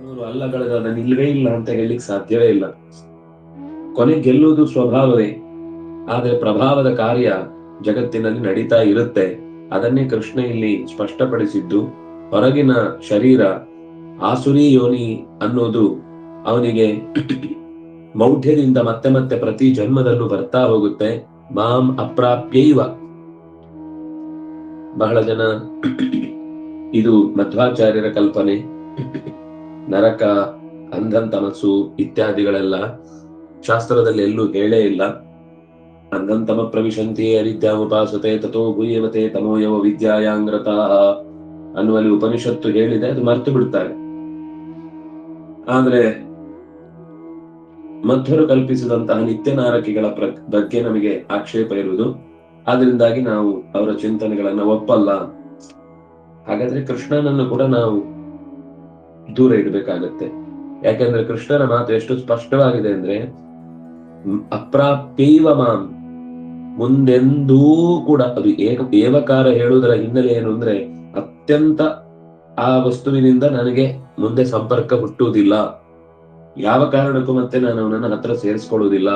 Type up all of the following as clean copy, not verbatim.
ನೂರು ಅಲ್ಲಗಳಿದ್ರೆ ಅದನ್ನು ಇಲ್ಲವೇ ಇಲ್ಲ ಅಂತ ಹೇಳಲಿಕ್ಕೆ ಸಾಧ್ಯವೇ ಇಲ್ಲ. ಕೊನೆ ಗೆಲ್ಲುವುದು ಸ್ವಭಾವವೇ, ಆದರೆ ಪ್ರಭಾವದ ಕಾರ್ಯ ಜಗತ್ತಿನಲ್ಲಿ ನಡೀತಾ ಇರುತ್ತೆ. ಅದನ್ನೇ ಕೃಷ್ಣ ಇಲ್ಲಿ ಸ್ಪಷ್ಟಪಡಿಸಿದ್ದು. ಹೊರಗಿನ ಶರೀರ ಆಸುರಿ ಯೋನಿ ಅನ್ನೋದು ಅವನಿಗೆ ಮೌಢ್ಯದಿಂದ ಮತ್ತೆ ಮತ್ತೆ ಪ್ರತಿ ಜನ್ಮದಲ್ಲೂ ಬರ್ತಾ ಹೋಗುತ್ತೆ. ಮಾಂ ಅಪ್ರಾಪ್ಯೈವ. ಬಹಳ ಜನ ಇದು ಮಧ್ವಾಚಾರ್ಯರ ಕಲ್ಪನೆ, ನರಕ, ಅಂಧನ್ ತಮಸ್ಸು ಇತ್ಯಾದಿಗಳೆಲ್ಲ ಶಾಸ್ತ್ರದಲ್ಲಿ ಎಲ್ಲೂ ಹೇಳೇ ಇಲ್ಲ. ಅಂಧನ್ ತಮ ಪ್ರವಿಶಂತಿ ಅವಿದ್ಯಾಮುಪಾಸತೆ ತಥೋ ಭೂಯವತೆ ತಮೋಯವ ವಿದ್ಯಾಯಾಂಗ್ರತಾ ಅನ್ನುವಲ್ಲಿ ಉಪನಿಷತ್ತು ಹೇಳಿದೆ, ಅದು ಮರ್ತು ಬಿಡ್ತಾರೆ. ಆದ್ರೆ ಮಧ್ವರು ಕಲ್ಪಿಸಿದಂತಹ ನಿತ್ಯ ನಾರಕಿಗಳ ಬಗ್ಗೆ ನಮಗೆ ಆಕ್ಷೇಪ ಇರುವುದು. ಆದ್ರಿಂದಾಗಿ ನಾವು ಅವರ ಚಿಂತನೆಗಳನ್ನ ಒಪ್ಪಲ್ಲ. ಹಾಗಾದ್ರೆ ಕೃಷ್ಣನನ್ನು ಕೂಡ ನಾವು ದೂರ ಇಡಬೇಕಾಗತ್ತೆ. ಯಾಕೆಂದ್ರೆ ಕೃಷ್ಣನ ಮಾತು ಎಷ್ಟು ಸ್ಪಷ್ಟವಾಗಿದೆ ಅಂದ್ರೆ, ಅಪ್ರಾಪ್ಯೈವ ಮಾಂ, ಮುಂದೆಂದೂ ಕೂಡ, ಅದು ಏವಕಾರ ಹೇಳುವುದರ ಹಿನ್ನೆಲೆ ಏನು ಅಂದ್ರೆ, ಅತ್ಯಂತ ಆ ವಸ್ತುವಿನಿಂದ ನನಗೆ ಮುಂದೆ ಸಂಪರ್ಕ ಹುಟ್ಟುವುದಿಲ್ಲ, ಯಾವ ಕಾರಣಕ್ಕೂ ಮತ್ತೆ ನಾನು ಅವನನ್ನ ಹತ್ರ ಸೇರಿಸ್ಕೊಳ್ಳುವುದಿಲ್ಲ.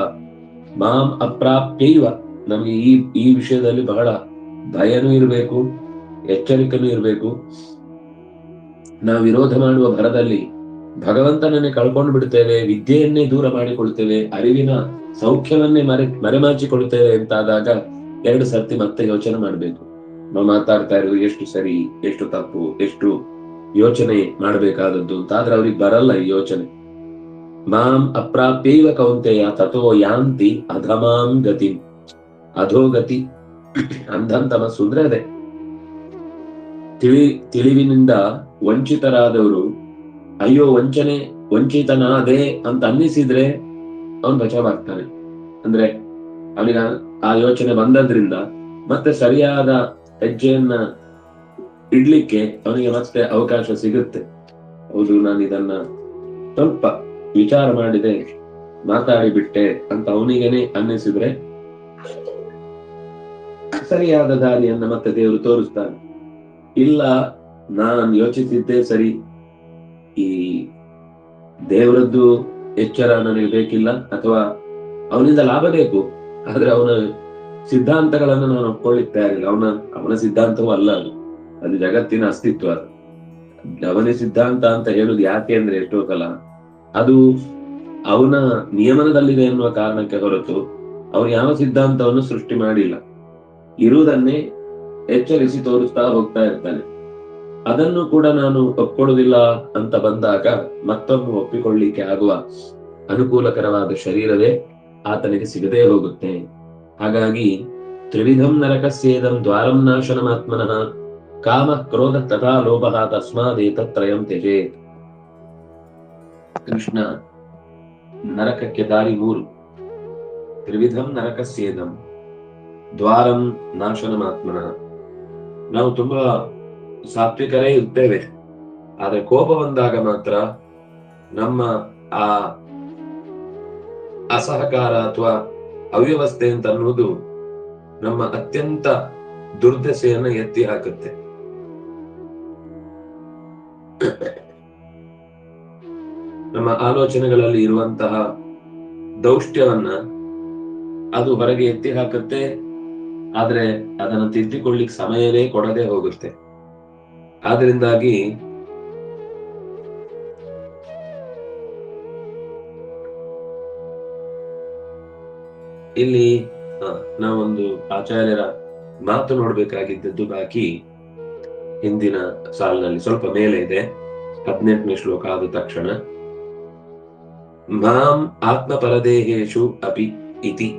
ಮಾಂ ಅಪ್ರಾಪ್ಯೈವ. ನಮಗೆ ಈ ವಿಷಯದಲ್ಲಿ ಬಹಳ ಭಯನೂ ಇರಬೇಕು, ಎಚ್ಚರಿಕೆನೂ ಇರಬೇಕು. ನಾವು ವಿರೋಧ ಮಾಡುವ ಭರದಲ್ಲಿ ಭಗವಂತನನ್ನೇ ಕಳ್ಕೊಂಡು ಬಿಡ್ತೇವೆ, ವಿದ್ಯೆಯನ್ನೇ ದೂರ ಮಾಡಿಕೊಳ್ತೇವೆ, ಅರಿವಿನ ಸೌಖ್ಯವನ್ನೇ ಮರೆಮಾಚಿಕೊಳ್ತೇವೆ ಅಂತಾದಾಗ 2 ಸರ್ತಿ ಮತ್ತೆ ಯೋಚನೆ ಮಾಡ್ಬೇಕು. ನಾವು ಮಾತಾಡ್ತಾ ಇರೋದು ಎಷ್ಟು ಸರಿ, ಎಷ್ಟು ತಪ್ಪು, ಎಷ್ಟು ಯೋಚನೆ ಮಾಡಬೇಕಾದದ್ದು ಅಂತ. ಆದ್ರೆ ಅವ್ರಿಗೆ ಬರಲ್ಲ ಈ ಯೋಚನೆ. ಮಾಂ ಅಪ್ರಾಪ್ಯೈವ ಕೌಂತೆಯ ತಥೋ ಯಾಂತಿ ಅಧಮಾಂ ಗತಿ. ಅಧೋಗತಿ, ಅಂಧನ್ ತಮಸ್ಸು ಅಂದ್ರೆ ಅದೇ ತಿಳಿವಿನಿಂದ ವಂಚಿತರಾದವರು, ಅಯ್ಯೋ ವಂಚಿತನಾದೆ ಅಂತ ಅನ್ನಿಸಿದ್ರೆ ಅವನು ಬಚಾವಾಗ್ತಾನೆ. ಅಂದ್ರೆ ಅವನಿಗೆ ಆ ಯೋಚನೆ ಬಂದದ್ರಿಂದ ಮತ್ತೆ ಸರಿಯಾದ ಹೆಜ್ಜೆಯನ್ನ ಇಡ್ಲಿಕ್ಕೆ ಅವನಿಗೆ ಮತ್ತೆ ಅವಕಾಶ ಸಿಗುತ್ತೆ. ಹೌದು, ನಾನು ಇದನ್ನ ಸ್ವಲ್ಪ ವಿಚಾರ ಮಾಡಿದೆ, ಮಾತಾಡಿಬಿಟ್ಟೆ ಅಂತ ಅವನಿಗೇನೆ ಅನ್ನಿಸಿದ್ರೆ ಸರಿಯಾದ ದಾರಿಯನ್ನ ಮತ್ತೆ ದೇವರು ತೋರಿಸ್ತಾನೆ. ಇಲ್ಲ, ನಾನು ಯೋಚಿಸಿದ್ದೆ ಸರಿ, ಈ ದೇವರದ್ದು ಎಚ್ಚರ ನನಗೆ ಬೇಕಿಲ್ಲ, ಅಥವಾ ಅವನಿಂದ ಲಾಭ ಬೇಕು, ಆದ್ರೆ ಅವನ ಸಿದ್ಧಾಂತಗಳನ್ನು ನಾನು ಒಪ್ಕೊಳ್ಳಿಕ್ ತಯಾರಿಲ್ಲ. ಅವನ ಸಿದ್ಧಾಂತವೂ ಅಲ್ಲ ಅದು ಜಗತ್ತಿನ ಅಸ್ತಿತ್ವ. ಅವನ ಸಿದ್ಧಾಂತ ಅಂತ ಹೇಳುದು ಯಾಕೆ ಅಂದ್ರೆ ಎಷ್ಟೋ ಸಲ ಅದು ಅವನ ನಿಯಮನದಲ್ಲಿದೆ ಎನ್ನುವ ಕಾರಣಕ್ಕೆ ಹೊರತು ಅವನು ಯಾವ ಸಿದ್ಧಾಂತವನ್ನು ಸೃಷ್ಟಿ ಮಾಡಿಲ್ಲ. ಇರುವುದನ್ನೇ ಎಚ್ಚರಿಸಿ ತೋರಿಸ್ತಾ ಹೋಗ್ತಾ ಇರ್ತಾನೆ. ಅದನ್ನು ಕೂಡ ನಾನು ಒಪ್ಕೊಳ್ಳುವುದಿಲ್ಲ ಅಂತ ಬಂದಾಗ ಮತ್ತೊಮ್ಮೆ ಒಪ್ಪಿಕೊಳ್ಳಿಕ್ಕೆ ಆಗುವ ಅನುಕೂಲಕರವಾದ ಶರೀರವೇ ಆತನಿಗೆ ಸಿಗದೇ ಹೋಗುತ್ತೆ. ಹಾಗಾಗಿ ತ್ರಿವಿಧಂ ನರಕಸ್ಯೇದಂ ದ್ವಾರಂ ನಾಶನಮಾತ್ಮನಃ ಕಾಮ ಕ್ರೋಧ ತಥಾ ಲೋಭ ತಸ್ಮಾದೇತತ್ರಯಂ ತ್ಯಜೇತ್. ಕೃಷ್ಣ ನರಕಕ್ಕೆ ದಾರಿ 3. ತ್ರಿವಿಧಂ ನರಕಸ್ಯೇದಂ ದ್ವಾರಂ ನಾಶನಮಾತ್ಮನಃ. ನಾವು ತುಂಬಾ ಸಾತ್ವಿಕರೇ ಇರ್ತೇವೆ, ಆದ್ರೆ ಕೋಪ ಬಂದಾಗ ಮಾತ್ರ ನಮ್ಮ ಆ ಅಸಹಕಾರ ಅಥವಾ ಅವ್ಯವಸ್ಥೆ ಅಂತ ಅನ್ನೋದು ನಮ್ಮ ಅತ್ಯಂತ ದುರ್ದಶೆಯನ್ನ ಎತ್ತಿ ಹಾಕುತ್ತೆ. ನಮ್ಮ ಆಲೋಚನೆಗಳಲ್ಲಿ ಇರುವಂತಹ ದೌಷ್ಟ್ಯವನ್ನ ಅದು ಹೊರಗೆ ಎತ್ತಿ ಹಾಕುತ್ತೆ. ಆದ್ರೆ ಅದನ್ನು ತಿದ್ದಿಕೊಳ್ಳಿಕ್ ಸಮಯವೇ ಕೊಡದೆ ಹೋಗುತ್ತೆ. ಆದ್ರಿಂದಾಗಿ ಇಲ್ಲಿ ನಾವೊಂದು ಆಚಾರ್ಯರ ಮಾತು ನೋಡ್ಬೇಕಾಗಿದ್ದದ್ದು ಬಾಕಿ ಹಿಂದಿನ ಸಾಲಿನಲ್ಲಿ ಸ್ವಲ್ಪ ಮೇಲೆ ಇದೆ. 18ನೇ ಶ್ಲೋಕ ಆದ ತಕ್ಷಣ ಮಾಂ ಆತ್ಮ ಪರದೇಹೇಶು ಅಪಿ ಇತಿ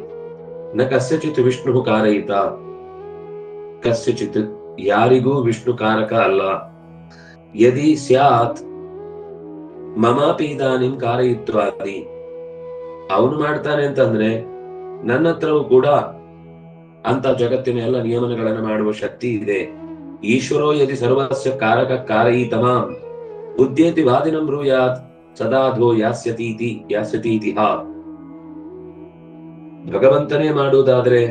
ನ ಕಸ್ಯಚಿತ್ ವಿಷ್ಣು ಕಾರಯಿತ. ಕಸ್ಯಚಿತ್ ಯಾರಿಗೂ ವಿಷ್ಣು ಕಾರಕ ಅಲ್ಲ. ಯದಿ ಸ್ಯಾತ್ ಮಮಾಪಿ ಇದಾನಿಂ ಕಾರಯಿತ್ವಾದಿ. ಅವನು ಮಾಡ್ತಾನೆ ಅಂತಂದ್ರೆ ನನ್ನ ಹತ್ರವೂ ಕೂಡ ಅಂತ ಜಗತ್ತಿನ ಎಲ್ಲ ನಿಯಮನಗಳನ್ನು ಮಾಡುವ ಶಕ್ತಿ ಇದೆ. ಈಶ್ವರೋ ಯದಿ ಸರ್ವಸ್ಯ ಕಾರಕ ಕಾರಯಿತಮಾಂ ಉದ್ಯೇತಿ ವಾದಿನಂ ಬ್ರೂಯಾತ್ ಸದಾಧೋ ಯಾಸ್ಯತೀತಿ ಹಾ. ಭಗವಂತನೇ ಮಾಡುವುದಾದ್ರೆ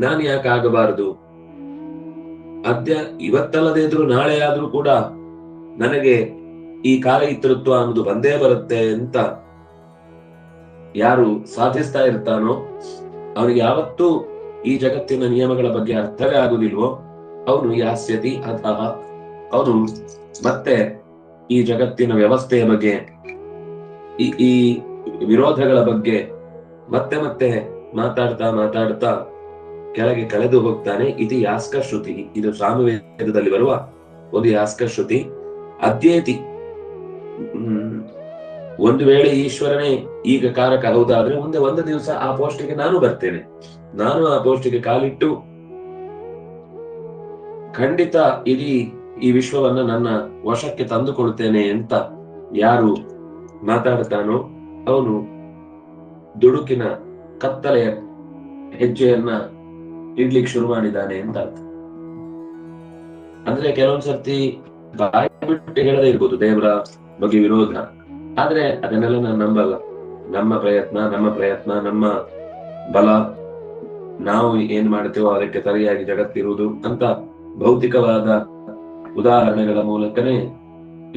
ನಾನು ಯಾಕೆ ಆಗಬಾರದು? ಇವತ್ತಲ್ಲದೆ ಇದ್ರು ನಾಳೆ ಆದ್ರೂ ಕೂಡ ನನಗೆ ಈ ಕಾಲಯಿತೃತ್ವ ಅನ್ನೋದು ಬಂದೇ ಬರುತ್ತೆ ಅಂತ ಯಾರು ಸಾಧಿಸ್ತಾ ಇರ್ತಾನೋ ಅವನಿಗೆ ಯಾವತ್ತೂ ಈ ಜಗತ್ತಿನ ನಿಯಮಗಳ ಬಗ್ಗೆ ಅರ್ಥವೇ ಆಗುದಿಲ್ವೋ ಅವನು ಯಾಸ್ಯತಿ ಅಥವಾ ಅವನು ಮತ್ತೆ ಈ ಜಗತ್ತಿನ ವ್ಯವಸ್ಥೆಯ ಬಗ್ಗೆ ಈ ವಿರೋಧಗಳ ಬಗ್ಗೆ ಮತ್ತೆ ಮತ್ತೆ ಮಾತಾಡ್ತಾ ಕೆಳಗೆ ಕಳೆದು ಹೋಗ್ತಾನೆ. ಇದು ಯಾಸ್ಕ ಶ್ರುತಿ, ಇದು ಸಾಮವೇದದಲ್ಲಿ ಬರುವ ಒಂದು ಯಾಸ್ಕ ಶ್ರುತಿ. ಅದ್ಯೇತಿ, ಒಂದು ವೇಳೆ ಈಶ್ವರನೇ ಈಗ ಕಾರಕ ಹೌದಾದ್ರೆ ಮುಂದೆ ಒಂದು ದಿವಸ ಆ ಪೋಸ್ಟಿಗೆ ನಾನು ಬರ್ತೇನೆ, ನಾನು ಆ ಪೋಸ್ಟಿಗೆ ಕಾಲಿಟ್ಟು ಖಂಡಿತ ಇಡೀ ಈ ವಿಶ್ವವನ್ನ ನನ್ನ ವಶಕ್ಕೆ ತಂದುಕೊಳ್ತೇನೆ ಅಂತ ಯಾರು ಮಾತಾಡ್ತಾನೋ ಅವನು ದುಡುಕಿನ ಕತ್ತಲೆಯ ಹೆಜ್ಜೆಯನ್ನ ಇಡ್ಲಿಕ್ಕೆ ಶುರು ಮಾಡಿದ್ದಾನೆ ಅಂತ ಅರ್ಥ. ಅಂದ್ರೆ ಕೆಲವೊಂದ್ಸರ್ತಿ ಬಾಯಿ ಬಿಟ್ಟು ಹೇಳದೇ ಇರ್ಬೋದು ದೇವರ ಬಗ್ಗೆ ವಿರೋಧ, ಆದ್ರೆ ಅದನ್ನೆಲ್ಲ ನಾನು ನಂಬಲ್ಲ. ನಮ್ಮ ಪ್ರಯತ್ನ ನಮ್ಮ ಬಲ, ನಾವು ಏನ್ ಮಾಡ್ತೇವೋ ಅದಕ್ಕೆ ಸರಿಯಾಗಿ ಜಗತ್ತಿರುವುದು ಅಂತ ಭೌತಿಕವಾದ ಉದಾಹರಣೆಗಳ ಮೂಲಕನೇ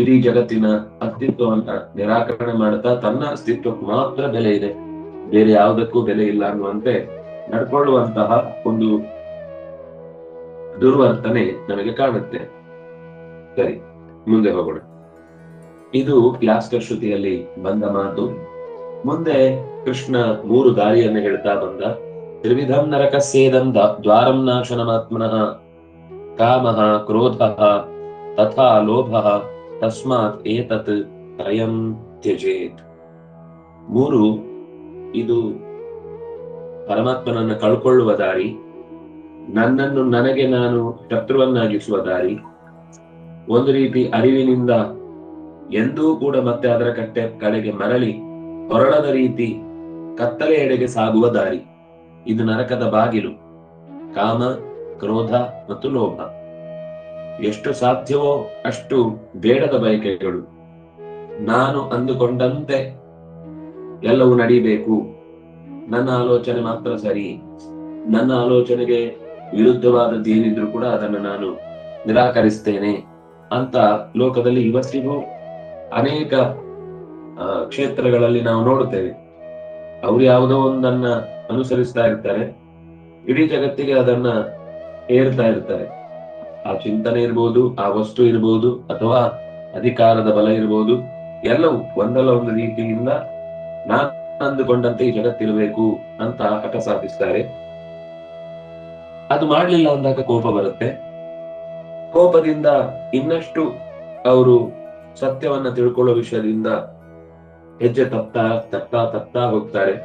ಇಡೀ ಜಗತ್ತಿನ ಅಸ್ತಿತ್ವವನ್ನ ನಿರಾಕರಣೆ ಮಾಡ್ತಾ ತನ್ನ ಅಸ್ತಿತ್ವಕ್ಕೆ ಮಾತ್ರ ಬೆಲೆ ಇದೆ, ಬೇರೆ ಯಾವುದಕ್ಕೂ ಬೆಲೆ ಇಲ್ಲ ಅನ್ನುವಂತೆ ನಡ್ಕೊಳ್ಳುವಂತಹ ಒಂದು ದುರ್ವರ್ತನೆ ನಮಗೆ ಕಾಣುತ್ತೆ. ಸರಿ, ಮುಂದೆ ಹೋಗೋಣ. ಇದು ಯಾಸ್ಕ ಶ್ರುತಿಯಲ್ಲಿ ಬಂದ ಮಾತು. ಮುಂದೆ ಕೃಷ್ಣ 3 ದಾರಿಯನ್ನು ಹೇಳ್ತಾ ಬಂದ. ತ್ರಿವಿಧಂ ನರಕಸ್ಯೇದಂ ದ್ವಾರಂ ನಾಶನಮಾತ್ಮನಃ ಕಾಮಃ ಕ್ರೋಧಃ ತಥಾ ಲೋಭಃ ತಸ್ಮಾತ್ ಏತತ್ ತ್ರಯಂ ತ್ಯಜೇತ್. 3 ಇದು ಪರಮಾತ್ಮನನ್ನ ಕಳ್ಕೊಳ್ಳುವ ದಾರಿ, ನನ್ನನ್ನು ನನಗೆ ನಾನು ಶತ್ರುವನ್ನಾಗಿಸುವ ದಾರಿ, ಒಂದು ರೀತಿ ಅರಿವಿನಿಂದ ಎಂದೂ ಕೂಡ ಮತ್ತೆ ಅದರ ಕಡೆಗೆ ಮರಳಿ ಹೊರಳದ ರೀತಿ ಕತ್ತಲೆ ಎಡೆಗೆ ಸಾಗುವ ದಾರಿ. ಇದು ನರಕದ ಬಾಗಿಲು. ಕಾಮ, ಕ್ರೋಧ ಮತ್ತು ಲೋಭ, ಎಷ್ಟು ಸಾಧ್ಯವೋ ಅಷ್ಟು ಬೇಡದ ಬಯಕೆಗಳು, ನಾನು ಅಂದುಕೊಂಡಂತೆ ಎಲ್ಲವೂ ನಡೀಬೇಕು, ನನ್ನ ಆಲೋಚನೆ ಮಾತ್ರ ಸರಿ, ನನ್ನ ಆಲೋಚನೆಗೆ ವಿರುದ್ಧವಾದದ್ದು ಏನಿದ್ರು ಕೂಡ ಅದನ್ನು ನಾನು ನಿರಾಕರಿಸ್ತೇನೆ ಅಂತ ಲೋಕದಲ್ಲಿ ಇವತ್ತಿಗೂ ಅನೇಕ ಕ್ಷೇತ್ರಗಳಲ್ಲಿ ನಾವು ನೋಡುತ್ತೇವೆ. ಅವ್ರು ಯಾವುದೋ ಒಂದನ್ನ ಅನುಸರಿಸ್ತಾ ಇರ್ತಾರೆ, ಇಡೀ ಜಗತ್ತಿಗೆ ಅದನ್ನ ಹೇರ್ತಾ ಇರ್ತಾರೆ. ಆ ಚಿಂತನೆ ಇರ್ಬೋದು, ಆ ವಸ್ತು ಇರ್ಬೋದು, ಅಥವಾ ಅಧಿಕಾರದ ಬಲ ಇರ್ಬೋದು, ಎಲ್ಲವೂ ಒಂದಲ್ಲ ಒಂದು ರೀತಿಯಿಂದ ನಾನು ಅಂದುಕೊಂಡಂತೆ ಈ ಜಗತ್ತಿರಬೇಕು ಅಂತ ಹಠ ಸಾಧಿಸ್ತಾರೆ. ಅದು ಮಾಡ್ಲಿಲ್ಲ ಅಂದಾಗ ಕೋಪ ಬರುತ್ತೆ. ಕೋಪದಿಂದ ಇನ್ನಷ್ಟು ಅವರು ಸತ್ಯವನ್ನ ತಿಳ್ಕೊಳ್ಳೋ ವಿಷಯದಿಂದ ಹೆಜ್ಜೆ ತಪ್ತಾ ಹೋಗ್ತಾರೆ.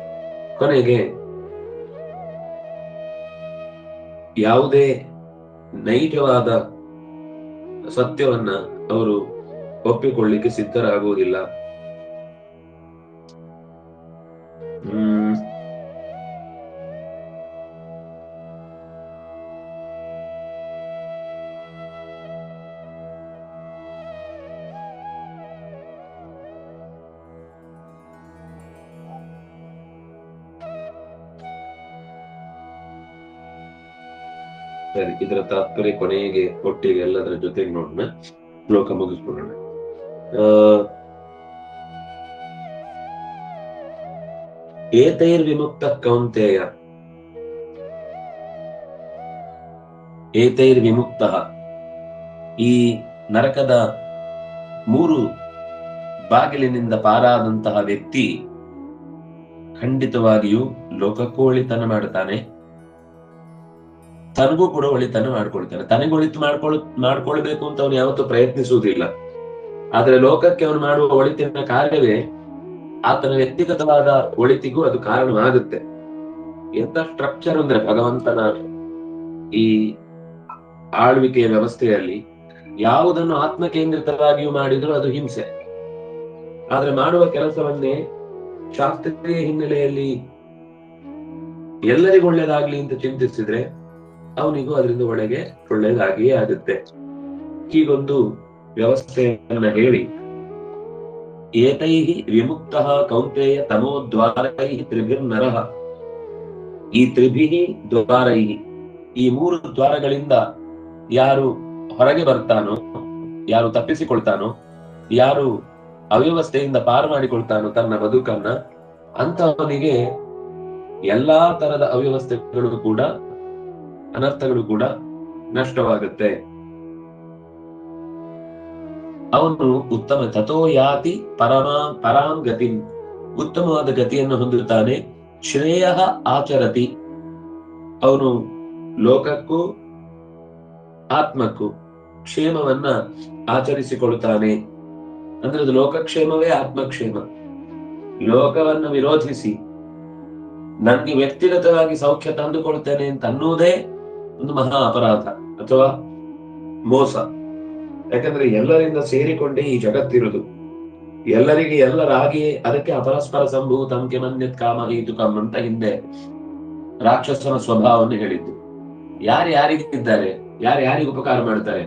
ಕೊನೆಗೆ ಯಾವುದೇ ನೈಜವಾದ ಸತ್ಯವನ್ನ ಅವರು ಒಪ್ಪಿಕೊಳ್ಳಿಕ್ಕೆ ಸಿದ್ಧರಾಗುವುದಿಲ್ಲ. ಸರಿ, ಇದರ ತಾತ್ಪರ್ಯ ಕೊನೆಗೆ ಒಟ್ಟಿಗೆ ಎಲ್ಲದರ ಜೊತೆಗೆ ನೋಡೋಣ, ಶ್ಲೋಕ ಮುಗಿಸ್ಕೊಳ್ಳೋಣ. ಏತೈರ್ವಿಮುಕ್ತ ಕೌಂತೆಯ, ಏತೈರ್ವಿಮುಕ್ತ, ಈ ನರಕದ 3 ಬಾಗಿಲಿನಿಂದ ಪಾರಾದಂತಹ ವ್ಯಕ್ತಿ ಖಂಡಿತವಾಗಿಯೂ ಲೋಕಕ್ಕೂ ಒಳಿತನ ಮಾಡ್ತಾನೆ, ತನಗೂ ಕೂಡ ಒಳಿತನ ಮಾಡ್ಕೊಳ್ತಾನೆ. ತನಗೆ ಒಳಿತು ಮಾಡ್ಕೊಳ್ಬೇಕು ಅಂತ ಅವನು ಯಾವತ್ತೂ ಪ್ರಯತ್ನಿಸುವುದಿಲ್ಲ. ಆದ್ರೆ ಲೋಕಕ್ಕೆ ಅವನು ಮಾಡುವ ಒಳಿತಿನ ಕಾರ್ಯವೇ ಆತನ ವ್ಯಕ್ತಿಗತವಾದ ಒಳಿತಿಗೂ ಅದು ಕಾರಣವಾಗುತ್ತೆ. ಎಂತ ಸ್ಟ್ರಕ್ಚರ್ ಅಂದ್ರೆ ಭಗವಂತನ ಈ ಆಳ್ವಿಕೆಯ ವ್ಯವಸ್ಥೆಯಲ್ಲಿ ಯಾವುದನ್ನು ಆತ್ಮಕೇಂದ್ರಿತವಾಗಿಯೂ ಮಾಡಿದ್ರು ಅದು ಹಿಂಸೆ. ಆದ್ರೆ ಮಾಡುವ ಕೆಲಸವನ್ನೇ ಶಾಸ್ತ್ರೀಯ ಹಿನ್ನೆಲೆಯಲ್ಲಿ ಎಲ್ಲರಿಗೂ ಒಳ್ಳೇದಾಗ್ಲಿ ಅಂತ ಚಿಂತಿಸಿದ್ರೆ ಅವನಿಗೂ ಅದರಿಂದ ಒಳ್ಳೇದಾಗಿಯೇ ಆಗುತ್ತೆ. ಹೀಗೊಂದು ವ್ಯವಸ್ಥೆಯನ್ನ ಹೇಳಿ, ಏತೈಹಿ ವಿಮುಕ್ತಃ ಕೌಂತೆಯ ತಮೋದ್ವಾರೈಹಿ ತ್ರಿಭಿರ್ನರಃ, ಈ ತ್ರಿಭಿಹಿ ದ್ವಾರೈಹಿ, ಈ 3 ದ್ವಾರಗಳಿಂದ ಯಾರು ಹೊರಗೆ ಬರ್ತಾನೋ, ಯಾರು ತಪ್ಪಿಸಿಕೊಳ್ತಾನೋ, ಯಾರು ಅವ್ಯವಸ್ಥೆಯಿಂದ ಪಾರು ಮಾಡಿಕೊಳ್ತಾನೋ ತನ್ನ ಬದುಕನ್ನ, ಅಂತವನಿಗೆ ಎಲ್ಲಾ ತರದ ಅವ್ಯವಸ್ಥೆಗಳು ಕೂಡ, ಅನರ್ಥಗಳು ಕೂಡ ನಷ್ಟವಾಗುತ್ತೆ. ಅವನು ಉತ್ತಮ ತಥೋ ಯಾತಿ ಪರಾಂ ಗತಿ, ಉತ್ತಮವಾದ ಗತಿಯನ್ನು ಹೊಂದುತ್ತಾನೆ. ಶ್ರೇಯ ಆಚರತಿ, ಅವನು ಲೋಕಕ್ಕೂ ಆತ್ಮಕ್ಕೂ ಕ್ಷೇಮವನ್ನ ಆಚರಿಸಿಕೊಳ್ಳುತ್ತಾನೆ. ಅಂದ್ರೆ ಅದು ಲೋಕಕ್ಷೇಮವೇ ಆತ್ಮಕ್ಷೇಮ. ಲೋಕವನ್ನು ವಿರೋಧಿಸಿ ನನ್ಗೆ ವ್ಯಕ್ತಿಗತವಾಗಿ ಸೌಖ್ಯ ತಂದುಕೊಳ್ತೇನೆ ಅಂತ ಅನ್ನುವುದೇ ಒಂದು ಮಹಾ ಅಪರಾಧ ಅಥವಾ ಮೋಸ. ಯಾಕಂದ್ರೆ ಎಲ್ಲರಿಂದ ಸೇರಿಕೊಂಡೇ ಈ ಜಗತ್ತಿರುವುದು, ಎಲ್ಲರಿಗೆ ಎಲ್ಲರಾಗಿಯೇ. ಅದಕ್ಕೆ ಅಪರಸ್ಪರ ಸಂಭೂತಂ ಕಿಮನ್ಯತ್ ಕಾಮ ಹೇತುಕಂ ಅಂತ ಹಿಂದೆ ರಾಕ್ಷಸನ ಸ್ವಭಾವವನ್ನು ಹೇಳಿದ್ದು. ಯಾರಿಗಿದ್ದಾರೆ, ಯಾರಿಗೆ ಉಪಕಾರ ಮಾಡ್ತಾರೆ,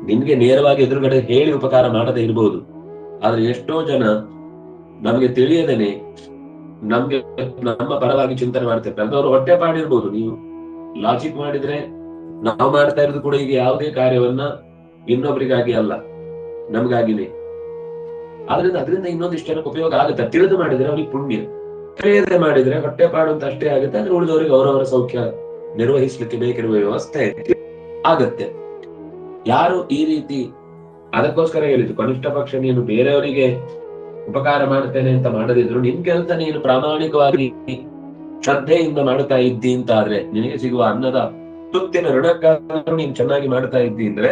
ನಿನ್ಗೆ ನೇರವಾಗಿ ಎದುರುಗಡೆ ಹೇಳಿ ಉಪಕಾರ ಮಾಡದೇ ಇರಬಹುದು. ಆದ್ರೆ ಎಷ್ಟೋ ಜನ ನಮಗೆ ತಿಳಿಯದೇನೆ ನಮ್ಮ ಪರವಾಗಿ ಚಿಂತನೆ ಮಾಡ್ತಿರ್ತಾರೆ. ಅದವರು ಹೊಟ್ಟೆ ಪಾಡಿರ್ಬೋದು. ನೀವು ಲಾಜಿಕ್ ಮಾಡಿದ್ರೆ ನಾವು ಮಾಡ್ತಾ ಇರೋದು ಕೂಡ ಈಗ ಯಾವುದೇ ಕಾರ್ಯವನ್ನ ಇನ್ನೊಬ್ರಿಗಾಗಿ ಅಲ್ಲ, ನಮ್ಗಾಗಿನೇ. ಅದರಿಂದ ಇನ್ನೊಂದಿಷ್ಟು ಜನಕ್ಕೆ ಉಪಯೋಗ ಆಗುತ್ತೆ. ತಿಳಿದು ಮಾಡಿದ್ರೆ ಅವ್ರಿಗೆ ಪುಣ್ಯ, ತಿಳಿಯದೆ ಮಾಡಿದ್ರೆ ಹೊಟ್ಟೆ ಪಾಡು ಅಂತ ಅಷ್ಟೇ ಆಗುತ್ತೆ. ಅಂದ್ರೆ ಉಳಿದವರಿಗೆ ಅವರವರ ಸೌಖ್ಯ ನಿರ್ವಹಿಸ್ಲಿಕ್ಕೆ ಬೇಕಿರುವ ವ್ಯವಸ್ಥೆ ಆಗತ್ತೆ. ಯಾರು ಈ ರೀತಿ, ಅದಕ್ಕೋಸ್ಕರ ಹೇಳಿದ್ರು ಕನಿಷ್ಠ ಪಕ್ಷ ನೀನು ಬೇರೆಯವರಿಗೆ ಉಪಕಾರ ಮಾಡ್ತೇನೆ ಅಂತ ಮಾಡದಿದ್ರು ನಿನ್ ಕೆಲಸ ನೀನು ಪ್ರಾಮಾಣಿಕವಾಗಿ ಶ್ರದ್ಧೆಯಿಂದ ಮಾಡ್ತಾ ಇದ್ದಿ ಅಂತ ಆದ್ರೆ, ನಿನಗೆ ಸಿಗುವ ಅನ್ನದ ತುತ್ತಿನ ಋಣಕ್ಕಾದರೂ ನೀನು ಚೆನ್ನಾಗಿ ಮಾಡ್ತಾ ಇದ್ದಿ ಅಂದ್ರೆ,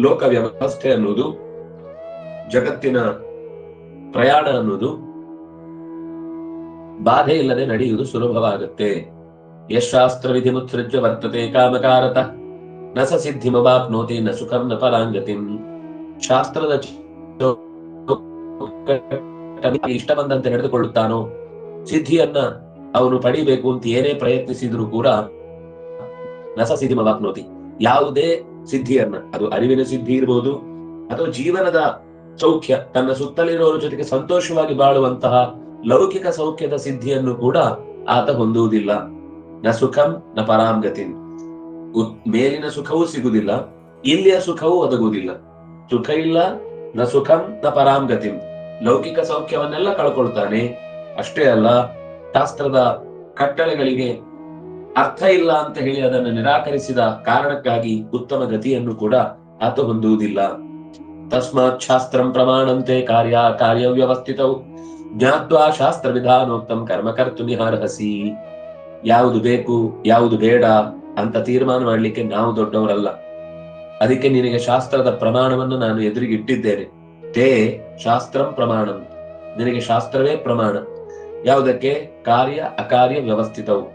ಲೋಕ ವ್ಯವಸ್ಥೆ ಅನ್ನೋದು, ಜಗತ್ತಿನ ಪ್ರಯಾಣ ಅನ್ನೋದು ಬಾಧೆ ಇಲ್ಲದೆ ನಡೆಯುವುದು ಸುಲಭವಾಗುತ್ತೆ. ಯಶಾಸ್ತ್ರ ವಿಧಿ ಮುತ್ಸೃಜ್ಯ ವರ್ತತೆ ಕಾಮಕಾರತ ನ ಸ ಸಿದ್ಧಿಮವಾಪ್ನೋತಿ ನ ಸುಖಂ ನ ಪರಾಂಗತಿಂ. ಶಾಸ್ತ್ರದ ಇಷ್ಟ ಬಂದಂತೆ ನಡೆದುಕೊಳ್ಳುತ್ತಾನೋ, ಸಿದ್ಧಿಯನ್ನ ಅವನು ಪಡಿಬೇಕು ಅಂತ ಏನೇ ಪ್ರಯತ್ನಿಸಿದ್ರು ಕೂಡ ನ ಸ ಸಿದ್ಧಿಮವಾಪ್ನೋತಿ, ಯಾವುದೇ ಸಿದ್ಧಿಯನ್ನ, ಅದು ಅರಿವಿನ ಸಿದ್ಧಿ ಇರಬಹುದು ಅಥವಾ ಜೀವನದ ಸೌಖ್ಯ, ತನ್ನ ಸುತ್ತಲಿರೋರ ಜೊತೆಗೆ ಸಂತೋಷವಾಗಿ ಬಾಳುವಂತಹ ಲೌಕಿಕ ಸೌಖ್ಯದ ಸಿದ್ಧಿಯನ್ನು ಕೂಡ ಆತ ಹೊಂದುವುದಿಲ್ಲ. ನ ಸುಖಂ ನ ಪರಾಂಗತಿ, ಮೇಲಿನ ಸುಖವೂ ಸಿಗುವುದಿಲ್ಲ, ಇಲ್ಲಿಯ ಸುಖವೂ ಒದಗುವುದಿಲ್ಲ. ಸುಖ ಇಲ್ಲ, ನ ಸುಖಂ ನ ಪರಾಂಗತಿ, ಲೌಕಿಕ ಸೌಖ್ಯವನ್ನೆಲ್ಲ ಕಳ್ಕೊಳ್ತಾನೆ. ಅಷ್ಟೇ ಅಲ್ಲ, ಶಾಸ್ತ್ರದ ಕಟ್ಟಳೆಗಳಿಗೆ ಅರ್ಥ ಇಲ್ಲ ಅಂತ ಹೇಳಿ ಅದನ್ನು ನಿರಾಕರಿಸಿದ ಕಾರಣಕ್ಕಾಗಿ ಉತ್ತಮ ಗತಿಯನ್ನು ಕೂಡ ಆತ ಹೊಂದುವುದಿಲ್ಲ. ತಸ್ಮಾತ್ ಶಾಸ್ತ್ರಂ ಪ್ರಮಾಣಂತೆ ಕಾರ್ಯ ವ್ಯವಸ್ಥಿತವು ಜ್ಞಾತ್ವಾ ಶಾಸ್ತ್ರ ವಿಧಾನೋಕ್ತಂ ಕರ್ಮ ಕರ್ತುಮಿಹಾರ್ಹಸಿ. ಯಾವುದು ಬೇಕು ಯಾವುದು ಬೇಡ ಅಂತ ತೀರ್ಮಾನ ಮಾಡ್ಲಿಕ್ಕೆ ನಾವು ದೊಡ್ಡವರಲ್ಲ. ಅದಕ್ಕೆ ನಿನಗೆ ಶಾಸ್ತ್ರದ ಪ್ರಮಾಣವನ್ನು ನಾನು ಎದುರಿಗೆ ಇಟ್ಟಿದ್ದೇನೆ. ತೇ ಶಾಸ್ತ್ರಂ ಪ್ರಮಾಣಂ, ನಿನಗೆ ಶಾಸ್ತ್ರವೇ ಪ್ರಮಾಣ. ಯಾವುದಕ್ಕೆ? ಕಾರ್ಯ ಅಕಾರ್ಯ ವ್ಯವಸ್ಥಿತವು,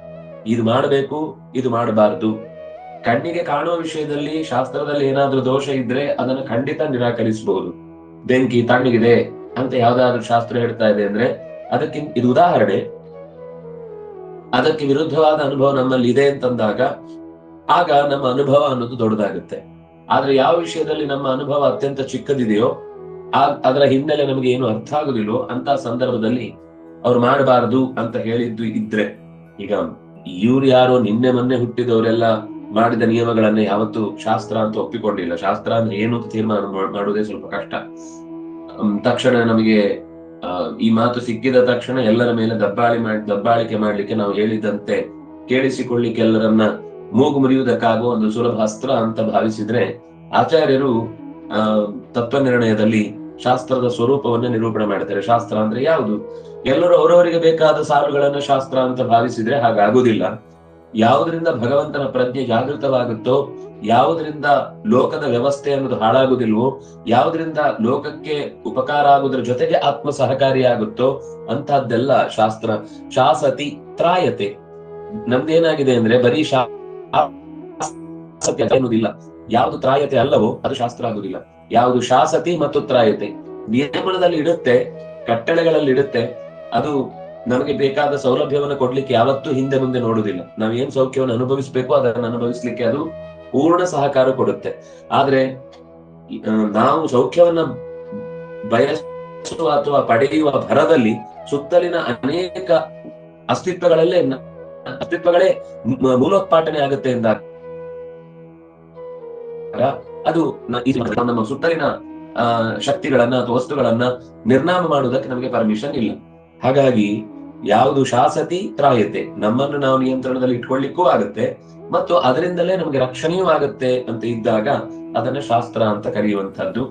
ಇದು ಮಾಡಬೇಕು ಇದು ಮಾಡಬಾರದು. ಕಣ್ಣಿಗೆ ಕಾಣುವ ವಿಷಯದಲ್ಲಿ ಶಾಸ್ತ್ರದಲ್ಲಿ ಏನಾದ್ರೂ ದೋಷ ಇದ್ರೆ ಅದನ್ನು ಖಂಡಿತ ನಿರಾಕರಿಸಬಹುದು. ಬೆಂಕಿ ತಣ್ಣಗಿದೆ ಅಂತ ಯಾವ್ದಾದ್ರು ಶಾಸ್ತ್ರ ಹೇಳ್ತಾ ಇದೆ ಅಂದ್ರೆ ಅದಕ್ಕೆ ಇದು ಉದಾಹರಣೆ. ಅದಕ್ಕೆ ವಿರುದ್ಧವಾದ ಅನುಭವ ನಮ್ಮಲ್ಲಿ ಇದೆ ಅಂತಂದಾಗ ಆಗ ನಮ್ಮ ಅನುಭವ ಅನ್ನೋದು ದೊಡ್ಡದಾಗುತ್ತೆ. ಆದ್ರೆ ಯಾವ ವಿಷಯದಲ್ಲಿ ನಮ್ಮ ಅನುಭವ ಅತ್ಯಂತ ಚಿಕ್ಕದಿದೆಯೋ, ಅದರ ಹಿನ್ನೆಲೆ ನಮಗೆ ಏನು ಅರ್ಥ ಆಗುದಿಲ್ಲೋ ಅಂತ ಸಂದರ್ಭದಲ್ಲಿ ಅವ್ರು ಮಾಡಬಾರದು ಅಂತ ಹೇಳಿದ್ದು ಇದ್ರೆ, ಈಗ ಇವ್ರು ಯಾರೋ ನಿನ್ನೆ ಮೊನ್ನೆ ಹುಟ್ಟಿದವರೆಲ್ಲ ಮಾಡಿದ ನಿಯಮಗಳನ್ನೇ ಯಾವತ್ತು ಶಾಸ್ತ್ರ ಅಂತ ಒಪ್ಪಿಕೊಂಡಿಲ್ಲ. ಶಾಸ್ತ್ರ ಅಂದ್ರೆ ಏನು ಅಂತ ತೀರ್ಮಾನ ಮಾಡುವುದೇ ಸ್ವಲ್ಪ ಕಷ್ಟ. ತಕ್ಷಣ ನಮಗೆ ಈ ಮಾತು ಸಿಕ್ಕಿದ ತಕ್ಷಣ ಎಲ್ಲರ ಮೇಲೆ ದಬ್ಬಾಳಿಕೆ ಮಾಡ್ಲಿಕ್ಕೆ, ನಾವು ಹೇಳಿದಂತೆ ಕೇಳಿಸಿಕೊಳ್ಳಿಕ್ಕೆ ಎಲ್ಲರನ್ನ ಮೂಗು ಮುರಿಯುವುದಕ್ಕಾಗುವ ಒಂದು ಸುಲಭ ಅಸ್ತ್ರ ಅಂತ ಭಾವಿಸಿದ್ರೆ, ಆಚಾರ್ಯರು ತತ್ವ ನಿರ್ಣಯದಲ್ಲಿ ಶಾಸ್ತ್ರದ ಸ್ವರೂಪವನ್ನ ನಿರೂಪಣೆ ಮಾಡ್ತಾರೆ. ಶಾಸ್ತ್ರ ಅಂದ್ರೆ ಯಾವುದು? ಎಲ್ಲರೂ ಅವರವರಿಗೆ ಬೇಕಾದ ಸಾರುಗಳನ್ನ ಶಾಸ್ತ್ರ ಅಂತ ಭಾವಿಸಿದ್ರೆ ಹಾಗಾಗುವುದಿಲ್ಲ. ಯಾವುದರಿಂದ ಭಗವಂತನ ಪ್ರಜ್ಞೆ ಜಾಗೃತವಾಗುತ್ತೋ, ಯಾವುದರಿಂದ ಲೋಕದ ವ್ಯವಸ್ಥೆ ಅನ್ನೋದು ಹಾಳಾಗುದಿಲ್ವೋ, ಯಾವುದರಿಂದ ಲೋಕಕ್ಕೆ ಉಪಕಾರ ಆಗುವುದರ ಜೊತೆಗೆ ಆತ್ಮ ಸಹಕಾರಿಯಾಗುತ್ತೋ ಅಂತಹದ್ದೆಲ್ಲ ಶಾಸ್ತ್ರ. ಶಾಸತಿ ತ್ರಾಯತೆ. ನಮ್ದೇನಾಗಿದೆ ಅಂದ್ರೆ ಬರೀ ಅನ್ನೋದಿಲ್ಲ. ಯಾವುದು ತ್ರಾಯತೆ ಅಲ್ಲವೋ ಅದು ಶಾಸ್ತ್ರ ಆಗುದಿಲ್ಲ. ಯಾವುದು ಶಾಸತಿ ಮತ್ತು ತ್ರಾಯತೆ ನಿಯಮನದಲ್ಲಿ ಇಡುತ್ತೆ, ಕಟ್ಟಳೆಗಳಲ್ಲಿ ಇಡುತ್ತೆ, ಅದು ನಮಗೆ ಬೇಕಾದ ಸೌಲಭ್ಯವನ್ನು ಕೊಡ್ಲಿಕ್ಕೆ ಯಾವತ್ತೂ ಹಿಂದೆ ಮುಂದೆ ನೋಡುವುದಿಲ್ಲ. ನಾವೇನ್ ಸೌಖ್ಯವನ್ನು ಅನುಭವಿಸ್ಬೇಕು ಅದನ್ನು ಅನುಭವಿಸ್ಲಿಕ್ಕೆ ಅದು ಪೂರ್ಣ ಸಹಕಾರ ಕೊಡುತ್ತೆ. ಆದ್ರೆ ನಾವು ಸೌಖ್ಯವನ್ನ ಬಯಸುವ ಅಥವಾ ಪಡೆಯುವ ಭರದಲ್ಲಿ ಸುತ್ತಲಿನ ಅನೇಕ ಅಸ್ತಿತ್ವಗಳೇ ಮೂಲೋತ್ಪಾಟನೆ ಆಗುತ್ತೆ ಎಂದಾಗ ಅದು ನಮ್ಮ ಸುತ್ತಲಿನ ಶಕ್ತಿಗಳನ್ನ ಅಥವಾ ವಸ್ತುಗಳನ್ನ ನಿರ್ನಾಮ ಮಾಡುವುದಕ್ಕೆ ನಮಗೆ ಪರ್ಮಿಷನ್ ಇಲ್ಲ. ಹಾಗಾಗಿ ಯಾವುದು ಶಾಸತಿ ತ್ರಾಯತೆ, ನಮ್ಮನ್ನು ನಾವು ನಿಯಂತ್ರಣದಲ್ಲಿ ಇಟ್ಕೊಳ್ಳಿಕ್ಕೂ ಆಗುತ್ತೆ ಮತ್ತು ಅದರಿಂದಲೇ ನಮಗೆ ರಕ್ಷಣೆಯೂ ಆಗುತ್ತೆ ಅಂತ ಇದ್ದಾಗ ಅದನ್ನ ಶಾಸ್ತ್ರ ಅಂತ ಕರೆಯುವಂತಹದ್ದು.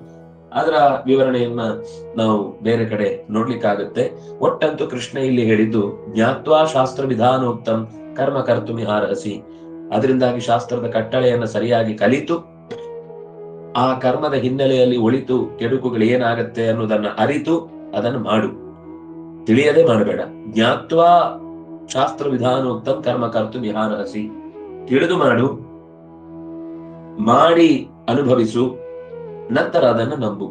ಅದರ ವಿವರಣೆಯನ್ನ ನಾವು ಬೇರೆ ಕಡೆ ನೋಡ್ಲಿಕ್ಕಾಗತ್ತೆ. ಒಟ್ಟಂತೂ ಕೃಷ್ಣ ಇಲ್ಲಿ ಹೇಳಿದ್ದು ಜ್ಞಾತ್ವಾ ಶಾಸ್ತ್ರ ವಿಧಾನೋಕ್ತಂ ಕರ್ಮ ಕರ್ತುಮಿ ಅರ್ಹಸಿ, ಅದರಿಂದಾಗಿ ಶಾಸ್ತ್ರದ ಕಟ್ಟಳೆಯನ್ನ ಸರಿಯಾಗಿ ಕಲಿತು ಆ ಕರ್ಮದ ಹಿನ್ನೆಲೆಯಲ್ಲಿ ಒಳಿತು ಕೆಡುಕುಗಳು ಏನಾಗತ್ತೆ ಅನ್ನೋದನ್ನ ಅರಿತು ಅದನ್ನು ಮಾಡು, ತಿಳಿಯದೆ ಮಾಡಬೇಡ. ಜ್ಞಾತ್ವಾ ಶಾಸ್ತ್ರ ವಿಧಾನೋಕ್ತಂ ಕರ್ಮ ಕರ್ತುಮಿ ಅರ್ಹಸಿ, ತಿಳಿದು ಮಾಡು, ಮಾಡಿ ಅನುಭವಿಸು, ನಂತರ ಅದನ್ನು ನಂಬು.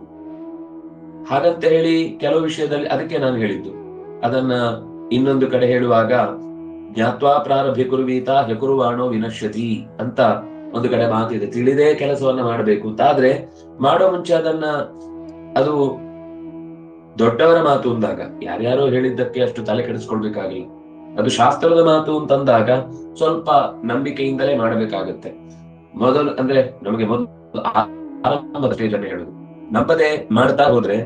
ಹಾಗಂತ ಹೇಳಿ ಕೆಲವು ವಿಷಯದಲ್ಲಿ ಅದಕ್ಕೆ ನಾನು ಹೇಳಿದ್ದು, ಅದನ್ನ ಇನ್ನೊಂದು ಕಡೆ ಹೇಳುವಾಗ ಜ್ಞಾತ್ವಾ ಪ್ರಾರಭ್ಯ ಕುರುವೀತ ಹ್ಯಕುರುವಾಣೋ ವಿನಶ್ಯತಿ ಅಂತ ಒಂದು ಕಡೆ ಮಾತಿದೆ. ತಿಳಿದೇ ಕೆಲಸವನ್ನ ಮಾಡಬೇಕು ಅಂತ ಆದ್ರೆ ಮಾಡೋ ಮುಂಚೆ ಅದನ್ನ, ಅದು ದೊಡ್ಡವರ ಮಾತು ಅಂದಾಗ ಯಾರ್ಯಾರೋ ಹೇಳಿದ್ದಕ್ಕೆ ಅಷ್ಟು ತಲೆ ಕೆಡಿಸ್ಕೊಳ್ಬೇಕಾಗಿಲ್ಲ. ಅದು ಶಾಸ್ತ್ರದ ಮಾತು ಅಂತಂದಾಗ ಸ್ವಲ್ಪ ನಂಬಿಕೆಯಿಂದಲೇ ಮಾಡಬೇಕಾಗತ್ತೆ. ಮೊದಲು ಅಂದ್ರೆ ನಮಗೆ ಮೊದಲು ಆರಂಭದ ಸ್ಟೇಜ್ ಅನ್ನು ಹೇಳುದು, ನಂಬದೆ ಮಾಡ್ತಾ ಹೋದ್ರೆ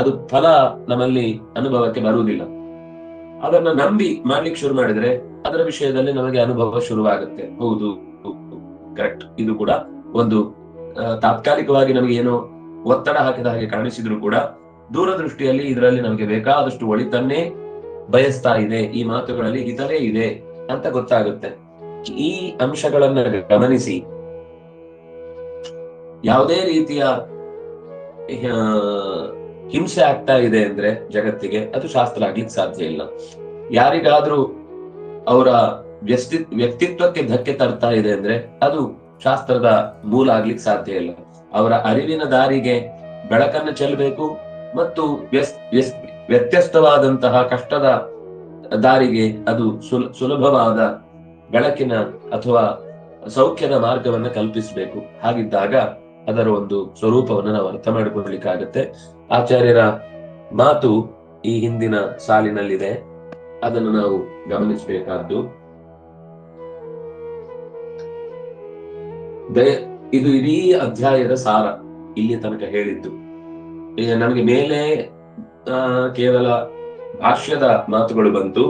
ಅದು ಫಲ ನಮ್ಮಲ್ಲಿ ಅನುಭವಕ್ಕೆ ಬರುವುದಿಲ್ಲ. ಅದನ್ನ ನಂಬಿ ಮಾಡ್ಲಿಕ್ಕೆ ಶುರು ಮಾಡಿದ್ರೆ ಅದರ ವಿಷಯದಲ್ಲಿ ನಮಗೆ ಅನುಭವ ಶುರುವಾಗುತ್ತೆ. ಹೌದು, ಕರೆಕ್ಟ್, ಇದು ಕೂಡ ಒಂದು ತಾತ್ಕಾಲಿಕವಾಗಿ ನಮಗೆ ಏನೋ ಒತ್ತಡ ಹಾಕಿದ ಹಾಗೆ ಕಾಣಿಸಿದ್ರು ಕೂಡ ದೂರದೃಷ್ಟಿಯಲ್ಲಿ ಇದರಲ್ಲಿ ನಮಗೆ ಬೇಕಾದಷ್ಟು ಒಳಿತನ್ನೇ ಬಯಸ್ತಾ ಇದೆ, ಈ ಮಾತುಗಳಲ್ಲಿ ಹಿತವೇ ಇದೆ ಅಂತ ಗೊತ್ತಾಗುತ್ತೆ. ಈ ಅಂಶಗಳನ್ನ ಗಮನಿಸಿ ಯಾವುದೇ ರೀತಿಯ ಹಿಂಸೆ ಆಗ್ತಾ ಇದೆ ಅಂದ್ರೆ ಜಗತ್ತಿಗೆ, ಅದು ಶಾಸ್ತ್ರ ಆಗ್ಲಿಕ್ಕೆ ಸಾಧ್ಯ ಇಲ್ಲ. ಯಾರಿಗಾದ್ರೂ ಅವರ ವ್ಯಕ್ತಿತ್ವಕ್ಕೆ ಧಕ್ಕೆ ತರ್ತಾ ಇದೆ ಅಂದ್ರೆ ಅದು ಶಾಸ್ತ್ರದ ಮೂಲ ಆಗ್ಲಿಕ್ಕೆ ಸಾಧ್ಯ ಇಲ್ಲ. ಅವರ ಅರಿವಿನ ದಾರಿಗೆ ಬೆಳಕನ್ನು ಚೆಲ್ಲಬೇಕು ಮತ್ತು ವ್ಯತ್ಯಸ್ತವಾದಂತಹ ಕಷ್ಟದ ದಾರಿಗೆ ಅದು ಸುಲಭವಾದ ಬೆಳಕಿನ ಅಥವಾ ಸೌಖ್ಯದ ಮಾರ್ಗವನ್ನು ಕಲ್ಪಿಸಬೇಕು. ಹಾಗಿದ್ದಾಗ ಅದರ ಒಂದು ಸ್ವರೂಪವನ್ನು ನಾವು ಅರ್ಥ ಮಾಡಿಕೊಳ್ಳಲಿಕ್ಕಾಗತ್ತೆ. ಆಚಾರ್ಯರ ಮಾತು ಈ ಹಿಂದಿನ ಸಾಲಿನಲ್ಲಿದೆ, ಅದನ್ನು ನಾವು ಗಮನಿಸಬೇಕಾದ್ದು. ಇದು ಇಡೀ ಅಧ್ಯಾಯದ ಸಾರ ಇಲ್ಲಿ ತನಕ ಹೇಳಿದ್ದು. ಈಗ ನಮಗೆ ಮೇಲೆ ಕೇವಲ ಭಾಷ್ಯದ ಮಾತುಗಳು ಬಂತು,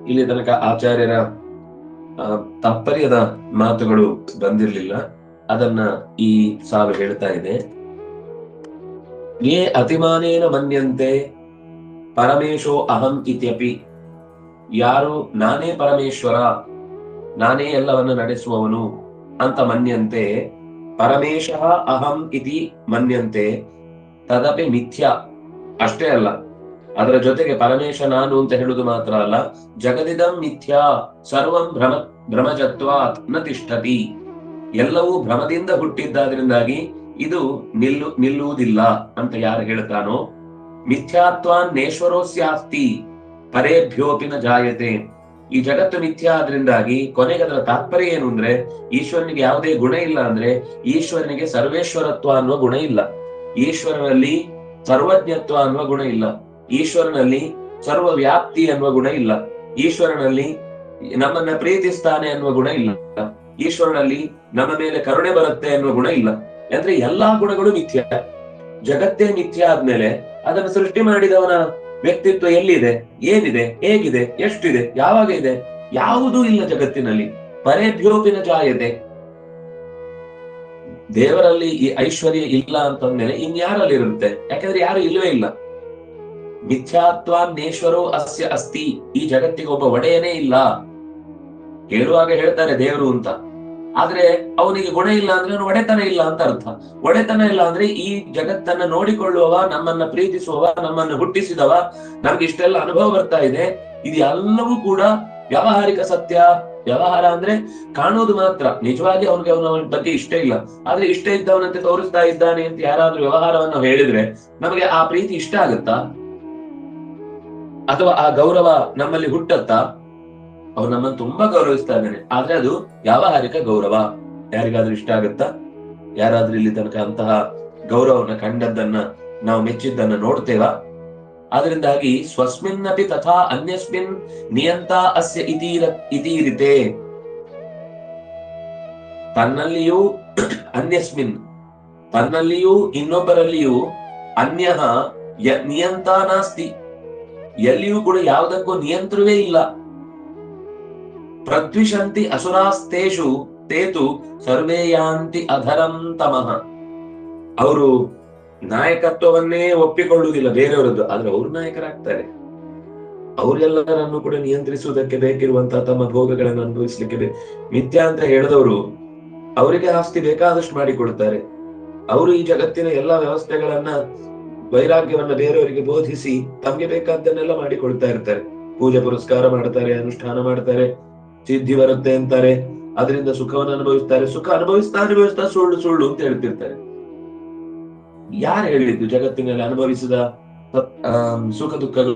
ಇಲ್ಲಿ ತನಕ ಆಚಾರ್ಯರ ತಾತ್ಪರ್ಯದ ಮಾತುಗಳು ಬಂದಿರಲಿಲ್ಲ. ಅದನ್ನ ಈ ಸಾಲು ಹೇಳ್ತಾ ಇದೆ. ಯೇ ಅತಿಮಾನೇನ ಮನ್ಯಂತೆ ಪರಮೇಶೋ ಅಹಂ ಇತ್ಯಪಿ, ಯಾರು ನಾನೇ ಪರಮೇಶ್ವರ, ನಾನೇ ಎಲ್ಲವನ್ನ ನಡೆಸುವವನು ಅಂತ ಮನ್ಯಂತೆ, ಪರಮೇಶ ಅಹಂ ಇತಿ ಮನ್ಯಂತೆ ತದಪಿ ಮಿಥ್ಯಾ. ಅಷ್ಟೇ ಅಲ್ಲ, ಅದರ ಜೊತೆಗೆ ಪರಮೇಶ ನಾನು ಅಂತ ಹೇಳುದು ಮಾತ್ರ ಅಲ್ಲ, ಜಗದಿದಂ ಮಿಥ್ಯಾ ಸರ್ವಂ ಭ್ರಮಜತ್ವಾತ್ ನ ತಿಷ್ಠತಿ, ಎಲ್ಲವೂ ಭ್ರಮದಿಂದ ಹುಟ್ಟಿದ್ದಾದ್ರಿಂದಾಗಿ ಇದು ನಿಲ್ಲುವುದಿಲ್ಲ ಅಂತ ಯಾರು ಹೇಳ್ತಾನೋ, ಮಿಥ್ಯಾತ್ವಾನ್ ನೇಶ್ವರೋಸ್ಯಾಸ್ತಿ ಪರೇಭ್ಯೋಪಿ ನ ಜಾಯತೆ, ಈ ಜಗತ್ತು ಮಿಥ್ಯಾ ಆದ್ರಿಂದಾಗಿ ಕೊನೆಗೆ ಅದರ ತಾತ್ಪರ್ಯ ಏನು ಅಂದ್ರೆ, ಈಶ್ವರನಿಗೆ ಯಾವುದೇ ಗುಣ ಇಲ್ಲ ಅಂದ್ರೆ ಈಶ್ವರನಿಗೆ ಸರ್ವೇಶ್ವರತ್ವ ಅನ್ನುವ ಗುಣ ಇಲ್ಲ, ಈಶ್ವರನಲ್ಲಿ ಸರ್ವಜ್ಞತ್ವ ಅನ್ನುವ ಗುಣ ಇಲ್ಲ, ಈಶ್ವರನಲ್ಲಿ ಸರ್ವ ವ್ಯಾಪ್ತಿ ಅನ್ನುವ ಗುಣ ಇಲ್ಲ, ಈಶ್ವರನಲ್ಲಿ ನಮ್ಮನ್ನ ಪ್ರೀತಿಸ್ತಾನೆ ಅನ್ನುವ ಗುಣ ಇಲ್ಲ, ಈಶ್ವರನಲ್ಲಿ ನಮ್ಮ ಮೇಲೆ ಕರುಣೆ ಬರುತ್ತೆ ಅನ್ನುವ ಗುಣ ಇಲ್ಲ. ಅಂದ್ರೆ ಎಲ್ಲಾ ಗುಣಗಳು ಮಿಥ್ಯ. ಜಗತ್ತೇ ಮಿಥ್ಯ ಆದ್ಮೇಲೆ ಅದನ್ನು ಸೃಷ್ಟಿ ಮಾಡಿದವನ ವ್ಯಕ್ತಿತ್ವ ಎಲ್ಲಿದೆ, ಏನಿದೆ, ಹೇಗಿದೆ, ಎಷ್ಟಿದೆ, ಯಾವಾಗ ಇದೆ, ಯಾವುದೂ ಇಲ್ಲ ಜಗತ್ತಿನಲ್ಲಿ. ಪರೇಭ್ಯೋಪಿನ ಜಾಯತೆ, ದೇವರಲ್ಲಿ ಈ ಐಶ್ವರ್ಯ ಇಲ್ಲ ಅಂತಂದ್ಮೇಲೆ ಇನ್ಯಾರಲ್ಲಿ ಇರುತ್ತೆ? ಯಾಕಂದ್ರೆ ಯಾರು ಇಲ್ಲವೇ ಇಲ್ಲ. ಮಿಥ್ಯಾತ್ವಾನ್ನೇಶ್ವರೋ ಅಸ್ಯ ಅಸ್ತಿ, ಈ ಜಗತ್ತಿಗೆ ಒಬ್ಬ ಒಡೆಯನೇ ಇಲ್ಲ. ಹೇಳುವಾಗ ಹೇಳ್ತಾರೆ ದೇವರು ಅಂತ, ಆದ್ರೆ ಅವನಿಗೆ ಗುಣ ಇಲ್ಲ ಅಂದ್ರೆ ಅವನು ಒಡೆತನ ಇಲ್ಲ ಅಂತ ಅರ್ಥ. ಒಡೆತನ ಇಲ್ಲ ಅಂದ್ರೆ ಈ ಜಗತ್ತನ್ನ ನೋಡಿಕೊಳ್ಳುವವ, ನಮ್ಮನ್ನ ಪ್ರೀತಿಸುವವ, ನಮ್ಮನ್ನು ಹುಟ್ಟಿಸಿದವ, ನಮ್ಗೆ ಇಷ್ಟೆಲ್ಲ ಅನುಭವ ಬರ್ತಾ ಇದೆ, ಇದು ಎಲ್ಲವೂ ಕೂಡ ವ್ಯಾವಹಾರಿಕ ಸತ್ಯ. ವ್ಯವಹಾರ ಅಂದ್ರೆ ಕಾಣೋದು ಮಾತ್ರ, ನಿಜವಾಗಿ ಅವನಿಗೆ ಅವನ ಬಗ್ಗೆ ಇಷ್ಟ ಇಲ್ಲ, ಆದ್ರೆ ಇಷ್ಟ ಇದ್ದವನಂತೆ ತೋರಿಸ್ತಾ ಇದ್ದಾನೆ ಅಂತ ಯಾರಾದ್ರೂ ವ್ಯವಹಾರವನ್ನು ಹೇಳಿದ್ರೆ ನಮಗೆ ಆ ಪ್ರೀತಿ ಇಷ್ಟ ಆಗುತ್ತಾ? ಅಥವಾ ಆ ಗೌರವ ನಮ್ಮಲ್ಲಿ ಹುಟ್ಟತ್ತಾ? ಅವ್ರು ನಮ್ಮನ್ನು ತುಂಬಾ ಗೌರವಿಸ್ತಾ ಇದ್ದಾನೆ, ಆದ್ರೆ ಅದು ವ್ಯಾವಹಾರಿಕ ಗೌರವ. ಯಾರಿಗಾದ್ರೂ ಇಷ್ಟ ಆಗುತ್ತಾ? ಯಾರಾದ್ರೂ ಇಲ್ಲಿ ತನಕ ಅಂತಹ ಗೌರವನ ಕಂಡದ್ದನ್ನ, ನಾವು ಮೆಚ್ಚಿದ್ದನ್ನ ನೋಡ್ತೇವಾ? ಆದ್ರಿಂದಾಗಿ ಸ್ವಸ್ಮಿನ್ನಪಿ ತಥಾ ಅನ್ಯಸ್ಮಿನ್ ನಿಯಂತ ಅಸ್ಯ ಇತೀರಿತೆ, ತನ್ನಲ್ಲಿಯೂ ಅನ್ಯಸ್ಮಿನ್, ತನ್ನಲ್ಲಿಯೂ ಇನ್ನೊಬ್ಬರಲ್ಲಿಯೂ ಅನ್ಯ ನಿಯಂತ ನಾಸ್ತಿ, ಎಲ್ಲಿಯೂ ಕೂಡ ಯಾವುದಕ್ಕೂ ನಿಯಂತ್ರವೇ ಇಲ್ಲ. ಪ್ರದ್ವಿಷಂತಿ ಅಸುರಾಸ್ತೇಷು ತೇತು ಸರ್ವೇ ಯಾಂತಿ ಅಧರಂ ತಮಃ. ಅವರು ನಾಯಕತ್ವವನ್ನೇ ಒಪ್ಪಿಕೊಳ್ಳುವುದಿಲ್ಲ ಬೇರೆಯವರದ್ದು, ಆದ್ರೆ ಅವರು ನಾಯಕರಾಗ್ತಾರೆ. ಅವರೆಲ್ಲರನ್ನು ಕೂಡ ನಿಯಂತ್ರಿಸುವುದಕ್ಕೆ ಬೇಕಿರುವಂತಹ ತಮ್ಮ ಭೋಗಗಳನ್ನು ಅನುಭವಿಸ್ಲಿಕ್ಕೆ ಮಿಥ್ಯಾ ಅಂತ ಹೇಳಿದವರು ಅವರಿಗೆ ಆಸ್ತಿ ಬೇಕಾದಷ್ಟು ಮಾಡಿಕೊಡ್ತಾರೆ. ಅವರು ಈ ಜಗತ್ತಿನ ಎಲ್ಲಾ ವ್ಯವಸ್ಥೆಗಳನ್ನ, ವೈರಾಗ್ಯವನ್ನ ಬೇರೆಯವರಿಗೆ ಬೋಧಿಸಿ ತಮ್ಗೆ ಬೇಕಾದ್ದನ್ನೆಲ್ಲ ಮಾಡಿಕೊಳ್ತಾ ಇರ್ತಾರೆ. ಪೂಜೆ ಪುರಸ್ಕಾರ ಮಾಡ್ತಾರೆ, ಅನುಷ್ಠಾನ ಮಾಡ್ತಾರೆ, ಸಿದ್ಧಿ ಬರುತ್ತೆ ಅಂತಾರೆ, ಅದರಿಂದ ಸುಖವನ್ನು ಅನುಭವಿಸ್ತಾರೆ. ಸುಖ ಅನುಭವಿಸ್ತಾ ಸುಳ್ಳು ಸುಳ್ಳು ಅಂತ ಹೇಳ್ತಿರ್ತಾರೆ. ಯಾರು ಹೇಳಿದ್ದು ಜಗತ್ತಿನಲ್ಲಿ ಅನುಭವಿಸಿದ ಸುಖ ದುಃಖಗಳು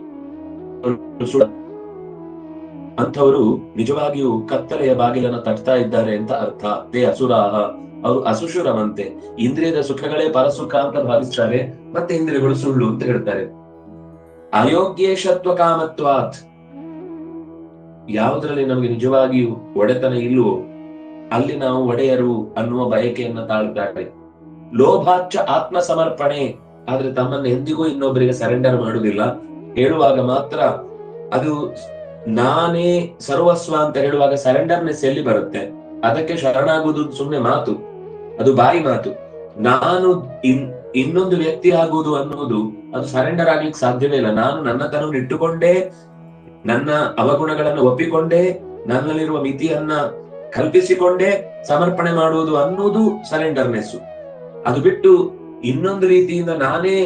ಅಂಥವರು ನಿಜವಾಗಿಯೂ ಕತ್ತಲೆಯ ಬಾಗಿಲನ್ನು ತಟ್ತಾ ಇದ್ದಾರೆ ಅಂತ ಅರ್ಥ. ತೇ ಅಸುರಾಹ, ಅವರು ಅಸುಶುರವಂತೆ, ಇಂದ್ರಿಯದ ಸುಖಗಳೇ ಪರಸುಖ ಅಂತ ಭಾವಿಸ್ತಾರೆ, ಮತ್ತೆ ಇಂದ್ರಿಯಗಳು ಸುಳ್ಳು ಅಂತ ಹೇಳ್ತಾರೆ. ಅಯೋಗ್ಯೇಶತ್ವ ಕಾಮತ್ವಾತ್, ಯಾವುದರಲ್ಲಿ ನಮಗೆ ನಿಜವಾಗಿಯೂ ಒಡೆತನ ಇಲ್ಲವೋ ಅಲ್ಲಿ ನಾವು ಒಡೆಯರು ಅನ್ನುವ ಬಯಕೆಯನ್ನ ತಾಳ್ತಾರೆ. ಲೋಭಾಚ್ಚ ಆತ್ಮ ಸಮರ್ಪಣೆ, ಆದ್ರೆ ತಮ್ಮನ್ನು ಎಂದಿಗೂ ಇನ್ನೊಬ್ಬರಿಗೆ ಸರೆಂಡರ್ ಮಾಡುವುದಿಲ್ಲ. ಹೇಳುವಾಗ ಮಾತ್ರ ಅದು ನಾನೇ ಸರ್ವಸ್ವ ಅಂತ ಹೇಳುವಾಗ ಸರೆಂಡರ್ನೆಸ್ ಎಲ್ಲಿ ಬರುತ್ತೆ? ಅದಕ್ಕೆ ಶರಣಾಗುವುದು ಸುಮ್ಮನೆ ಮಾತು, ಅದು ಬಾಯಿ ಮಾತು. ನಾನು ಇನ್ನೊಂದು ವ್ಯಕ್ತಿ ಆಗುವುದು ಅನ್ನುವುದು ಅದು ಸರೆಂಡರ್ ಆಗ್ಲಿಕ್ಕೆ ಸಾಧ್ಯವೇ ಇಲ್ಲ. ನಾನು ನನ್ನತನವನ್ನು ಇಟ್ಟುಕೊಂಡೇ, ನನ್ನ ಅವಗುಣಗಳನ್ನು ಒಪ್ಪಿಕೊಂಡೇ, ನನ್ನಲ್ಲಿರುವ ಮಿತಿಯನ್ನ ಕಲ್ಪಿಸಿಕೊಂಡೇ ಸಮರ್ಪಣೆ ಮಾಡುವುದು ಅನ್ನುವುದು ಸರೆಂಡರ್ನೆಸ್. ಅದು ಬಿಟ್ಟು ಇನ್ನೊಂದು ರೀತಿಯಿಂದ ನಾನೇ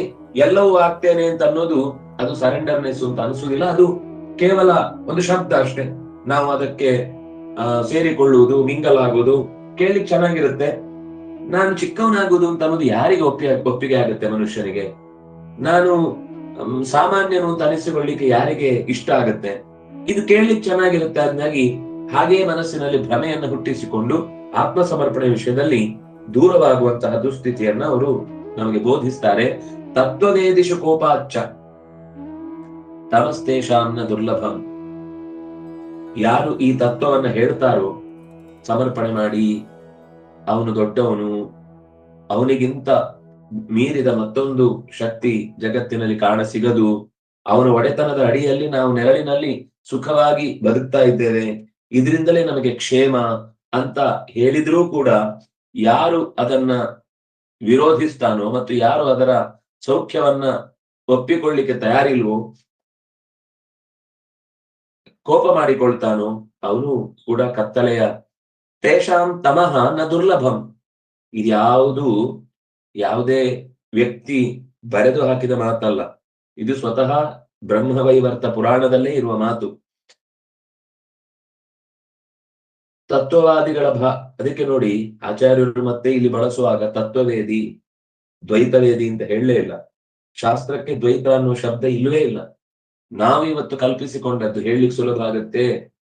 ಎಲ್ಲವೂ ಆಗ್ತೇನೆ ಅಂತ ಅನ್ನೋದು ಅದು ಸರೆಂಡರ್ನೆಸ್ ಅಂತ ಅನಿಸುವುದಿಲ್ಲ. ಅದು ಕೇವಲ ಒಂದು ಶಬ್ದ ಅಷ್ಟೇ. ನಾವು ಅದಕ್ಕೆ ಸೇರಿಕೊಳ್ಳುವುದು, ಮಿಂಗಲ್ ಆಗುವುದು ಕೇಳಿಕ್ ಚೆನ್ನಾಗಿರುತ್ತೆ. ನಾನು ಚಿಕ್ಕವನಾಗುವುದು ಅಂತ ಅನ್ನೋದು ಯಾರಿಗೆ ಒಪ್ಪಿಗೆ ಆಗುತ್ತೆ? ಮನುಷ್ಯನಿಗೆ. ನಾನು ಸಾಮಾನ್ಯನು ಅಂತ ಅನಿಸಿಕೊಳ್ಳಿಕ್ಕೆ ಯಾರಿಗೆ ಇಷ್ಟ ಆಗುತ್ತೆ? ಇದು ಕೇಳಲಿಕ್ಕೆ ಚೆನ್ನಾಗಿರುತ್ತೆ. ಅದನ್ನಾಗಿ ಹಾಗೆಯೇ ಮನಸ್ಸಿನಲ್ಲಿ ಭ್ರಮೆಯನ್ನು ಹುಟ್ಟಿಸಿಕೊಂಡು ಆತ್ಮ ಸಮರ್ಪಣೆ ವಿಷಯದಲ್ಲಿ ದೂರವಾಗುವಂತಹ ದುಸ್ಥಿತಿಯನ್ನ ಅವರು ನಮಗೆ ಬೋಧಿಸ್ತಾರೆ. ತತ್ವವೇದಿಷು ಕೋಪಾಚ್ಚ ತಮಸ್ತೇಷಾಂನ ದುರ್ಲಭಂ. ಯಾರು ಈ ತತ್ವವನ್ನ ಹೇಳ್ತಾರೋ, ಸಮರ್ಪಣೆ ಮಾಡಿ, ಅವನು ದೊಡ್ಡವನು, ಅವನಿಗಿಂತ ಮೀರಿದ ಮತ್ತೊಂದು ಶಕ್ತಿ ಜಗತ್ತಿನಲ್ಲಿ ಕಾಣ ಸಿಗದು, ಅವನ ಒಡೆತನದ ಅಡಿಯಲ್ಲಿ ನಾವು ನೆರಳಿನಲ್ಲಿ ಸುಖವಾಗಿ ಬದುಕ್ತಾ ಇದ್ದೇವೆ, ಇದರಿಂದಲೇ ನಮಗೆ ಕ್ಷೇಮ ಅಂತ ಹೇಳಿದ್ರೂ ಕೂಡ ಯಾರು ಅದನ್ನ ವಿರೋಧಿಸ್ತಾನೋ ಮತ್ತು ಯಾರು ಅದರ ಸೌಖ್ಯವನ್ನ ಒಪ್ಪಿಕೊಳ್ಳಿಕ್ಕೆ ತಯಾರಿಲ್ವೋ, ಕೋಪ ಮಾಡಿಕೊಳ್ತಾನೋ, ಅವನು ಕೂಡ ಕತ್ತಲೆಯ ತೇಷಾಂ ತಮಃ ನ ದುರ್ಲಭಂ. ಇದ್ಯಾವುದು ಯಾವುದೇ ವ್ಯಕ್ತಿ ಬರೆದು ಹಾಕಿದ ಮಾತಲ್ಲ, ಇದು ಸ್ವತಃ ಬ್ರಹ್ಮವೈವರ್ತ ಪುರಾಣದಲ್ಲೇ ಇರುವ ಮಾತು. ತತ್ವವಾದಿಗಳ ಅದಕ್ಕೆ ನೋಡಿ ಆಚಾರ್ಯರು ಮತ್ತೆ ಇಲ್ಲಿ ಬಳಸುವಾಗ ತತ್ವವೇದಿ, ದ್ವೈತವೇದಿ ಅಂತ ಹೇಳಲೇ ಇಲ್ಲ. ಶಾಸ್ತ್ರಕ್ಕೆ ದ್ವೈತ ಅನ್ನುವ ಶಬ್ದ ಇಲ್ಲವೇ ಇಲ್ಲ. ನಾವಿವತ್ತು ಕಲ್ಪಿಸಿಕೊಂಡದ್ದು ಹೇಳಲಿಕ್ಕೆ ಸುಲಭ ಆಗುತ್ತೆ,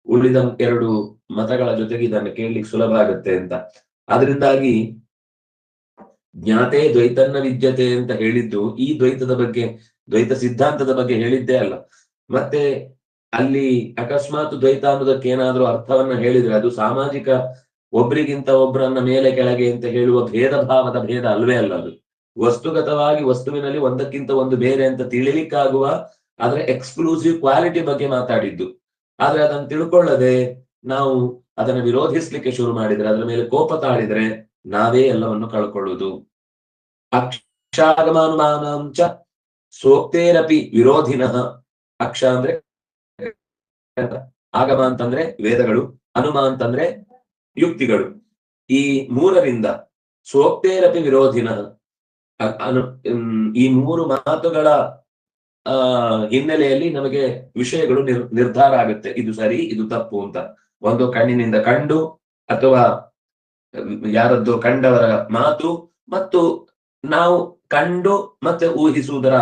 ಉಳಿದ ಎರಡು ಮತಗಳ ಜೊತೆಗೆ ಇದನ್ನು ಕೇಳಲಿಕ್ಕೆ ಸುಲಭ ಆಗುತ್ತೆ ಅಂತ. ಆದ್ರಿಂದಾಗಿ ಜ್ಞಾತೆ ದ್ವೈತನ್ನ ವಿದ್ಯತೆ ಅಂತ ಹೇಳಿದ್ದು ಈ ದ್ವೈತದ ಬಗ್ಗೆ, ದ್ವೈತ ಸಿದ್ಧಾಂತದ ಬಗ್ಗೆ ಹೇಳಿದ್ದೇ ಅಲ್ಲ. ಮತ್ತೆ ಅಲ್ಲಿ ಅಕಸ್ಮಾತ್ ದ್ವೈತ ಅನ್ನೋದಕ್ಕೆ ಏನಾದ್ರೂ ಅರ್ಥವನ್ನ ಹೇಳಿದ್ರೆ ಅದು ಸಾಮಾಜಿಕ ಒಬ್ರಿಗಿಂತ ಒಬ್ಬರನ್ನ ಮೇಲೆ ಕೆಳಗೆ ಅಂತ ಹೇಳುವ ಭೇದ ಭಾವದ ಭೇದ ಅಲ್ವೇ ಅಲ್ಲ. ಅದು ವಸ್ತುಗತವಾಗಿ ವಸ್ತುವಿನಲ್ಲಿ ಒಂದಕ್ಕಿಂತ ಒಂದು ಬೇರೆ ಅಂತ ತಿಳಿಲಿಕ್ಕಾಗುವ ಆದ್ರೆ ಎಕ್ಸ್ಕ್ಲೂಸಿವ್ ಕ್ವಾಲಿಟಿ ಬಗ್ಗೆ ಮಾತಾಡಿದ್ದು. ಆದ್ರೆ ಅದನ್ನು ತಿಳ್ಕೊಳ್ಳದೆ ನಾವು ಅದನ್ನು ವಿರೋಧಿಸ್ಲಿಕ್ಕೆ ಶುರು ಮಾಡಿದ್ರೆ, ಅದರ ಮೇಲೆ ಕೋಪ ತಾಳಿದ್ರೆ ನಾವೇ ಎಲ್ಲವನ್ನು ಕಳ್ಕೊಳ್ಳುವುದು. ಅಕ್ಷಾಗಮಾನುಮಾನಾಂಚ ಸೋಕ್ತೇರಪಿ ವಿರೋಧಿನಃ. ಅಕ್ಷ ಅಂದ್ರೆ ಆಗಮ ಅಂತಂದ್ರೆ ವೇದಗಳು, ಅನುಮ ಅಂತಂದ್ರೆ ಯುಕ್ತಿಗಳು. ಈ ಮೂರರಿಂದ ಸೋಕ್ತೇರಪಿ ವಿರೋಧಿನಃ, ಈ ಮೂರು ಮಾತುಗಳ ಹಿನ್ನೆಲೆಯಲ್ಲಿ ನಮಗೆ ವಿಷಯಗಳು ನಿರ್ಧಾರ ಆಗುತ್ತೆ, ಇದು ಸರಿ ಇದು ತಪ್ಪು ಅಂತ. ಒಂದು ಕಣ್ಣಿನಿಂದ ಕಂಡು ಅಥವಾ ಯಾರದ್ದು ಕಂಡವರ ಮಾತು ಮತ್ತು ನಾವು ಕಂಡು ಮತ್ತೆ ಊಹಿಸುವುದರ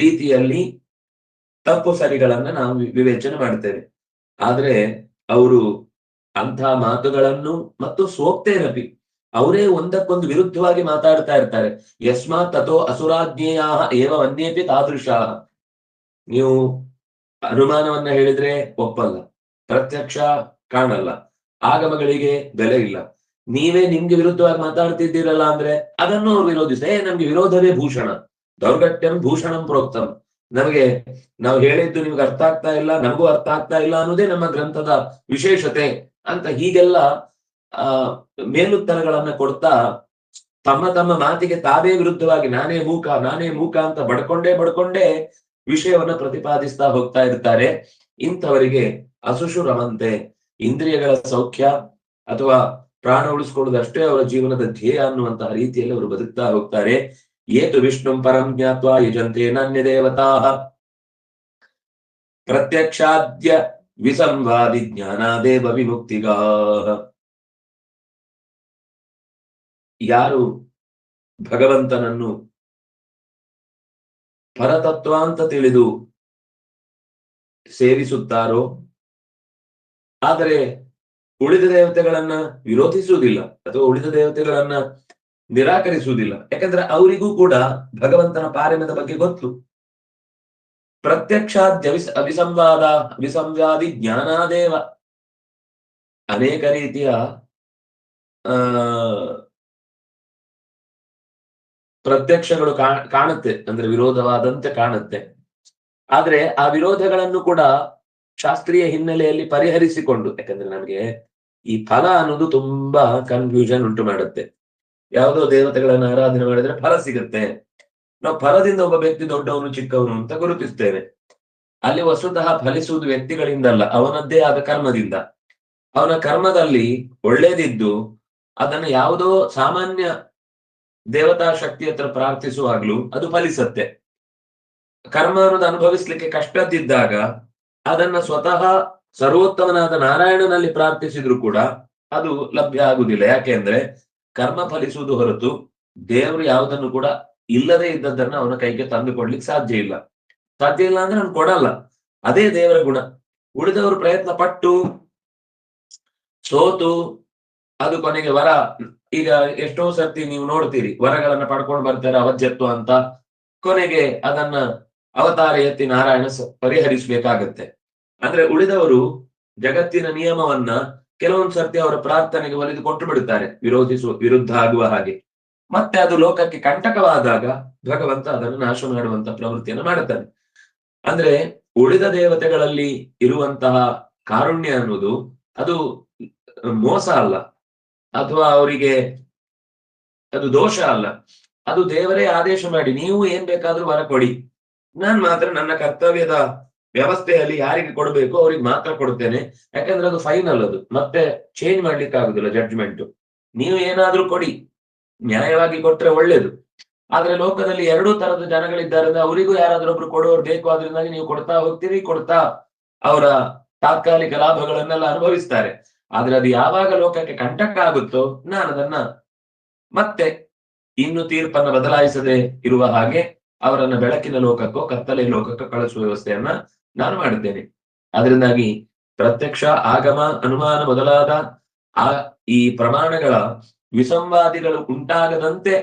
ರೀತಿಯಲ್ಲಿ ತಪ್ಪು ಸರಿಗಳನ್ನ ನಾವು ವಿವೇಚನೆ ಮಾಡ್ತೇವೆ. ಆದ್ರೆ ಅವರು ಅಂಥ ಮಾತುಗಳನ್ನು ಮತ್ತು ಸೋಕ್ತೇರಪಿ, ಅವರೇ ಒಂದಕ್ಕೊಂದು ವಿರುದ್ಧವಾಗಿ ಮಾತಾಡ್ತಾ ಇರ್ತಾರೆ. ಯಸ್ಮಾತ್ ತಥೋ ಅಸುರಾಜ್ಞೇಯ ಏವ ಅನ್ಯೇಪಿ ತಾದೃಶ. ನೀವು ಅನುಮಾನವನ್ನ ಹೇಳಿದ್ರೆ ಒಪ್ಪಲ್ಲ, ಪ್ರತ್ಯಕ್ಷ ಕಾಣಲ್ಲ, ಆಗಮಗಳಿಗೆ ಬೆಲೆ ಇಲ್ಲ. ನೀವೇ ನಿಮ್ಗೆ ವಿರುದ್ಧವಾಗಿ ಮಾತಾಡ್ತಿದ್ದೀರಲ್ಲ ಅಂದ್ರೆ ಅದನ್ನು ಅವ್ರು ವಿರೋಧಿಸ ನಮ್ಗೆ ವಿರೋಧವೇ ಭೂಷಣ, ದೌರ್ಘಟ್ಯಂ ಭೂಷಣಂ ಪ್ರೋಕ್ತಂ. ನಮಗೆ ನಾವು ಹೇಳಿದ್ದು ನಿಮ್ಗೆ ಅರ್ಥ ಆಗ್ತಾ ಇಲ್ಲ, ನಮಗೂ ಅರ್ಥ ಆಗ್ತಾ ಇಲ್ಲ ಅನ್ನೋದೇ ನಮ್ಮ ಗ್ರಂಥದ ವಿಶೇಷತೆ ಅಂತ ಹೀಗೆಲ್ಲ ಮೇಲುತ್ತರಗಳನ್ನ ಕೊಡ್ತಾ ತಮ್ಮ ತಮ್ಮ ಮಾತಿಗೆ ತಾವೇ ವಿರುದ್ಧವಾಗಿ ನಾನೇ ಮೂಕ ಅಂತ ಬಡ್ಕೊಂಡೇ ವಿಷಯವನ್ನ ಪ್ರತಿಪಾದಿಸ್ತಾ ಹೋಗ್ತಾ ಇರ್ತಾರೆ. ಇಂಥವರಿಗೆ ಅಸುಷು ರಮಂತೆ, ಇಂದ್ರಿಯಗಳ ಸೌಖ್ಯ ಅಥವಾ ಪ್ರಾಣ ಉಳಿಸ್ಕೊಳ್ಳುವುದಷ್ಟೇ ಅವರ ಜೀವನದ ಧ್ಯೇಯ ಅನ್ನುವಂತಹ ರೀತಿಯಲ್ಲಿ ಅವರು ಬದುಕ್ತಾ ಹೋಗ್ತಾರೆ. ಏತು ವಿಷ್ಣು ಪರಂ ಜ್ಞಾತ್ವಾ ಯಜಂತೆ ನಾನ್ಯ ದೇವತಾ ಪ್ರತ್ಯಕ್ಷಾದ್ಯ ವಿಸಂವಾದಿ ಜ್ಞಾನಾದೇವ ವಿಮುಕ್ತಿಗಾ. ಯಾರು ಭಗವಂತನನ್ನು ಪರತತ್ವ ಅಂತ ತಿಳಿದು ಸೇವಿಸುತ್ತಾರೋ, ಆದರೆ ಉಳಿದ ದೇವತೆಗಳನ್ನ ವಿರೋಧಿಸುವುದಿಲ್ಲ ಅಥವಾ ಉಳಿದ ದೇವತೆಗಳನ್ನ ನಿರಾಕರಿಸುವುದಿಲ್ಲ, ಯಾಕಂದ್ರೆ ಅವರಿಗೂ ಕೂಡ ಭಗವಂತನ ಪಾರಮ್ಯದ ಬಗ್ಗೆ ಗೊತ್ತು. ಪ್ರತ್ಯಕ್ಷಾದ್ಯ ಅವಿಸಂವಾದಿ ಜ್ಞಾನಾದೇವ, ಅನೇಕ ರೀತಿಯ ಪ್ರತ್ಯಕ್ಷಗಳು ಕಾಣುತ್ತೆ, ಅಂದ್ರೆ ವಿರೋಧವಾದಂತೆ ಕಾಣುತ್ತೆ. ಆದ್ರೆ ಆ ವಿರೋಧಗಳನ್ನು ಕೂಡ ಶಾಸ್ತ್ರೀಯ ಹಿನ್ನೆಲೆಯಲ್ಲಿ ಪರಿಹರಿಸಿಕೊಂಡು, ಯಾಕಂದ್ರೆ ನಮಗೆ ಈ ಫಲ ಅನ್ನೋದು ತುಂಬಾ ಕನ್ಫ್ಯೂಷನ್ ಉಂಟು ಮಾಡುತ್ತೆ. ಯಾವುದೋ ದೇವತೆಗಳನ್ನ ಆರಾಧನೆ ಮಾಡಿದ್ರೆ ಫಲ ಸಿಗುತ್ತೆ, ನಾವು ಫಲದಿಂದ ಒಬ್ಬ ವ್ಯಕ್ತಿ ದೊಡ್ಡವನು ಚಿಕ್ಕವನು ಅಂತ ಗುರುತಿಸ್ತೇವೆ. ಅಲ್ಲಿ ವಸ್ತುತಃ ಫಲಿಸುವುದು ವ್ಯಕ್ತಿಗಳಿಂದಲ್ಲ, ಅವನದ್ದೇ ಆದ ಕರ್ಮದಿಂದ. ಅವನ ಕರ್ಮದಲ್ಲಿ ಒಳ್ಳೇದಿದ್ದು ಅದನ್ನು ಯಾವುದೋ ಸಾಮಾನ್ಯ ದೇವತಾ ಶಕ್ತಿ ಹತ್ರ ಪ್ರಾರ್ಥಿಸುವಾಗ್ಲೂ ಅದು ಫಲಿಸತ್ತೆ. ಕರ್ಮ ಅನ್ನೋದು ಅನುಭವಿಸ್ಲಿಕ್ಕೆ ಕಷ್ಟದಿದ್ದಾಗ ಅದನ್ನ ಸ್ವತಃ ಸರ್ವೋತ್ತಮನಾದ ನಾರಾಯಣನಲ್ಲಿ ಪ್ರಾರ್ಥಿಸಿದ್ರು ಕೂಡ ಅದು ಲಭ್ಯ ಆಗುದಿಲ್ಲ. ಯಾಕೆಂದ್ರೆ ಕರ್ಮ ಫಲಿಸುವುದು ಹೊರತು ದೇವರು ಯಾವುದನ್ನು ಕೂಡ ಇಲ್ಲದೆ ಇದ್ದದ್ದನ್ನ ಅವನ ಕೈಗೆ ತಂದುಕೊಡ್ಲಿಕ್ಕೆ ಸಾಧ್ಯ ಇಲ್ಲ ಅಂದ್ರೆ ಅವ್ನು ಕೊಡಲ್ಲ. ಅದೇ ದೇವರ ಗುಣ. ಉಳಿದವರು ಪ್ರಯತ್ನ ಪಟ್ಟು ಸೋತು ಅದು ಕೊನೆಗೆ ವರ, ಈಗ ಎಷ್ಟೋ ಸರ್ತಿ ನೀವು ನೋಡ್ತೀರಿ ವರಗಳನ್ನ ಪಡ್ಕೊಂಡು ಬರ್ತಾರೆ ಅವಜ್ಜತ್ವ ಅಂತ, ಕೊನೆಗೆ ಅದನ್ನ ಅವತಾರ ಎತ್ತಿ ನಾರಾಯಣ ಪರಿಹರಿಸಬೇಕಾಗತ್ತೆ. ಅಂದ್ರೆ ಉಳಿದವರು ಜಗತ್ತಿನ ನಿಯಮವನ್ನ ಕೆಲವೊಂದು ಸರ್ತಿ ಅವರ ಪ್ರಾರ್ಥನೆಗೆ ಒಲಿದು ಕೊಟ್ಟು ಬಿಡುತ್ತಾರೆ, ವಿರುದ್ಧ ಆಗುವ ಹಾಗೆ. ಮತ್ತೆ ಅದು ಲೋಕಕ್ಕೆ ಕಂಟಕವಾದಾಗ ಭಗವಂತ ಅದನ್ನು ನಾಶ ಮಾಡುವಂತ ಪ್ರವೃತ್ತಿಯನ್ನು ಮಾಡುತ್ತಾನೆ. ಅಂದ್ರೆ ಉಳಿದ ದೇವತೆಗಳಲ್ಲಿ ಇರುವಂತಹ ಕಾರುಣ್ಯ ಅನ್ನೋದು ಅದು ಮೋಸ ಅಲ್ಲ, ಅಥವಾ ಅವರಿಗೆ ಅದು ದೋಷ ಅಲ್ಲ. ಅದು ದೇವರೇ ಆದೇಶ ಮಾಡಿ ನೀವು ಏನ್ ಬೇಕಾದ್ರೂ ವರ ಕೊಡಿ, ನಾನ್ ಮಾತ್ರ ನನ್ನ ಕರ್ತವ್ಯದ ವ್ಯವಸ್ಥೆಯಲ್ಲಿ ಯಾರಿಗೆ ಕೊಡಬೇಕು ಅವ್ರಿಗೆ ಮಾತ್ರ ಕೊಡ್ತೇನೆ. ಯಾಕಂದ್ರೆ ಅದು ಫೈನಲ್, ಅದು ಮತ್ತೆ ಚೇಂಜ್ ಮಾಡ್ಲಿಕ್ಕೆ ಆಗುದಿಲ್ಲ ಜಡ್ಜ್ಮೆಂಟ್. ನೀವು ಏನಾದ್ರೂ ಕೊಡಿ, ನ್ಯಾಯವಾಗಿ ಕೊಟ್ರೆ ಒಳ್ಳೇದು. ಆದ್ರೆ ಲೋಕದಲ್ಲಿ ಎರಡೂ ತರದ ಜನಗಳಿದ್ದಾರೆ, ಅವರಿಗೂ ಯಾರಾದ್ರೂ ಒಬ್ರು ಕೊಡೋರು ಬೇಕು, ಆದ್ರಿಂದಾಗಿ ನೀವು ಕೊಡ್ತಾ ಹೋಗ್ತೀರಿ, ಕೊಡ್ತಾ ಅವರ ತಾತ್ಕಾಲಿಕ ಲಾಭಗಳನ್ನೆಲ್ಲ ಅನುಭವಿಸ್ತಾರೆ. ಆದ್ರೆ ಅದು ಯಾವಾಗ ಲೋಕಕ್ಕೆ ಕಂಟಕ ಆಗುತ್ತೋ ನಾನು ಅದನ್ನ ಮತ್ತೆ ಇನ್ನು ತೀರ್ಪನ್ನ ಬದಲಾಯಿಸದೆ ಇರುವ ಹಾಗೆ ಅವರನ್ನ ಬೆಳಕಿನ ಲೋಕಕ್ಕೋ ಕತ್ತಲೆ ಲೋಕಕ್ಕೋ ಕಳಿಸುವ ವ್ಯವಸ್ಥೆಯನ್ನ ನಾನು ಮಾಡಿದ್ದೇನೆ. ಅದರಿಂದಾಗಿ ಪ್ರತ್ಯಕ್ಷ, ಆಗಮ, ಅನುಮಾನ ಮೊದಲಾದ ಈ ಪ್ರಮಾಣಗಳ ವಿಸಂವಾದಿಗಳು ಉಂಟಾಗದಂತೆ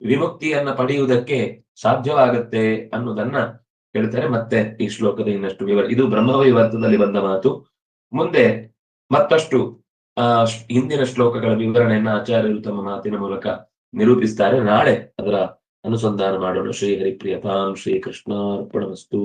ವಿಮುಕ್ತಿಯನ್ನ ಪಡೆಯುವುದಕ್ಕೆ ಸಾಧ್ಯವಾಗುತ್ತೆ ಅನ್ನೋದನ್ನ ಹೇಳ್ತಾರೆ. ಮತ್ತೆ ಈ ಶ್ಲೋಕದ ಇನ್ನಷ್ಟು ಇದು ಬ್ರಹ್ಮವೈವರ್ತದಲ್ಲಿ ಬಂದ ಮಾತು. ಮುಂದೆ ಮತ್ತಷ್ಟು ಹಿಂದಿನ ಶ್ಲೋಕಗಳ ವಿವರಣೆಯನ್ನ ಆಚಾರ್ಯರು ತಮ್ಮ ಮಾತಿನ ಮೂಲಕ ನಿರೂಪಿಸ್ತಾರೆ. ನಾಳೆ ಅದರ ಅನುಸಂಧಾನ ಮಾಡೋಣ. ಶ್ರೀ ಹರಿಪ್ರಿಯತಾಂ ಶ್ರೀ ಕೃಷ್ಣಾರ್ಪಣಮಸ್ತು.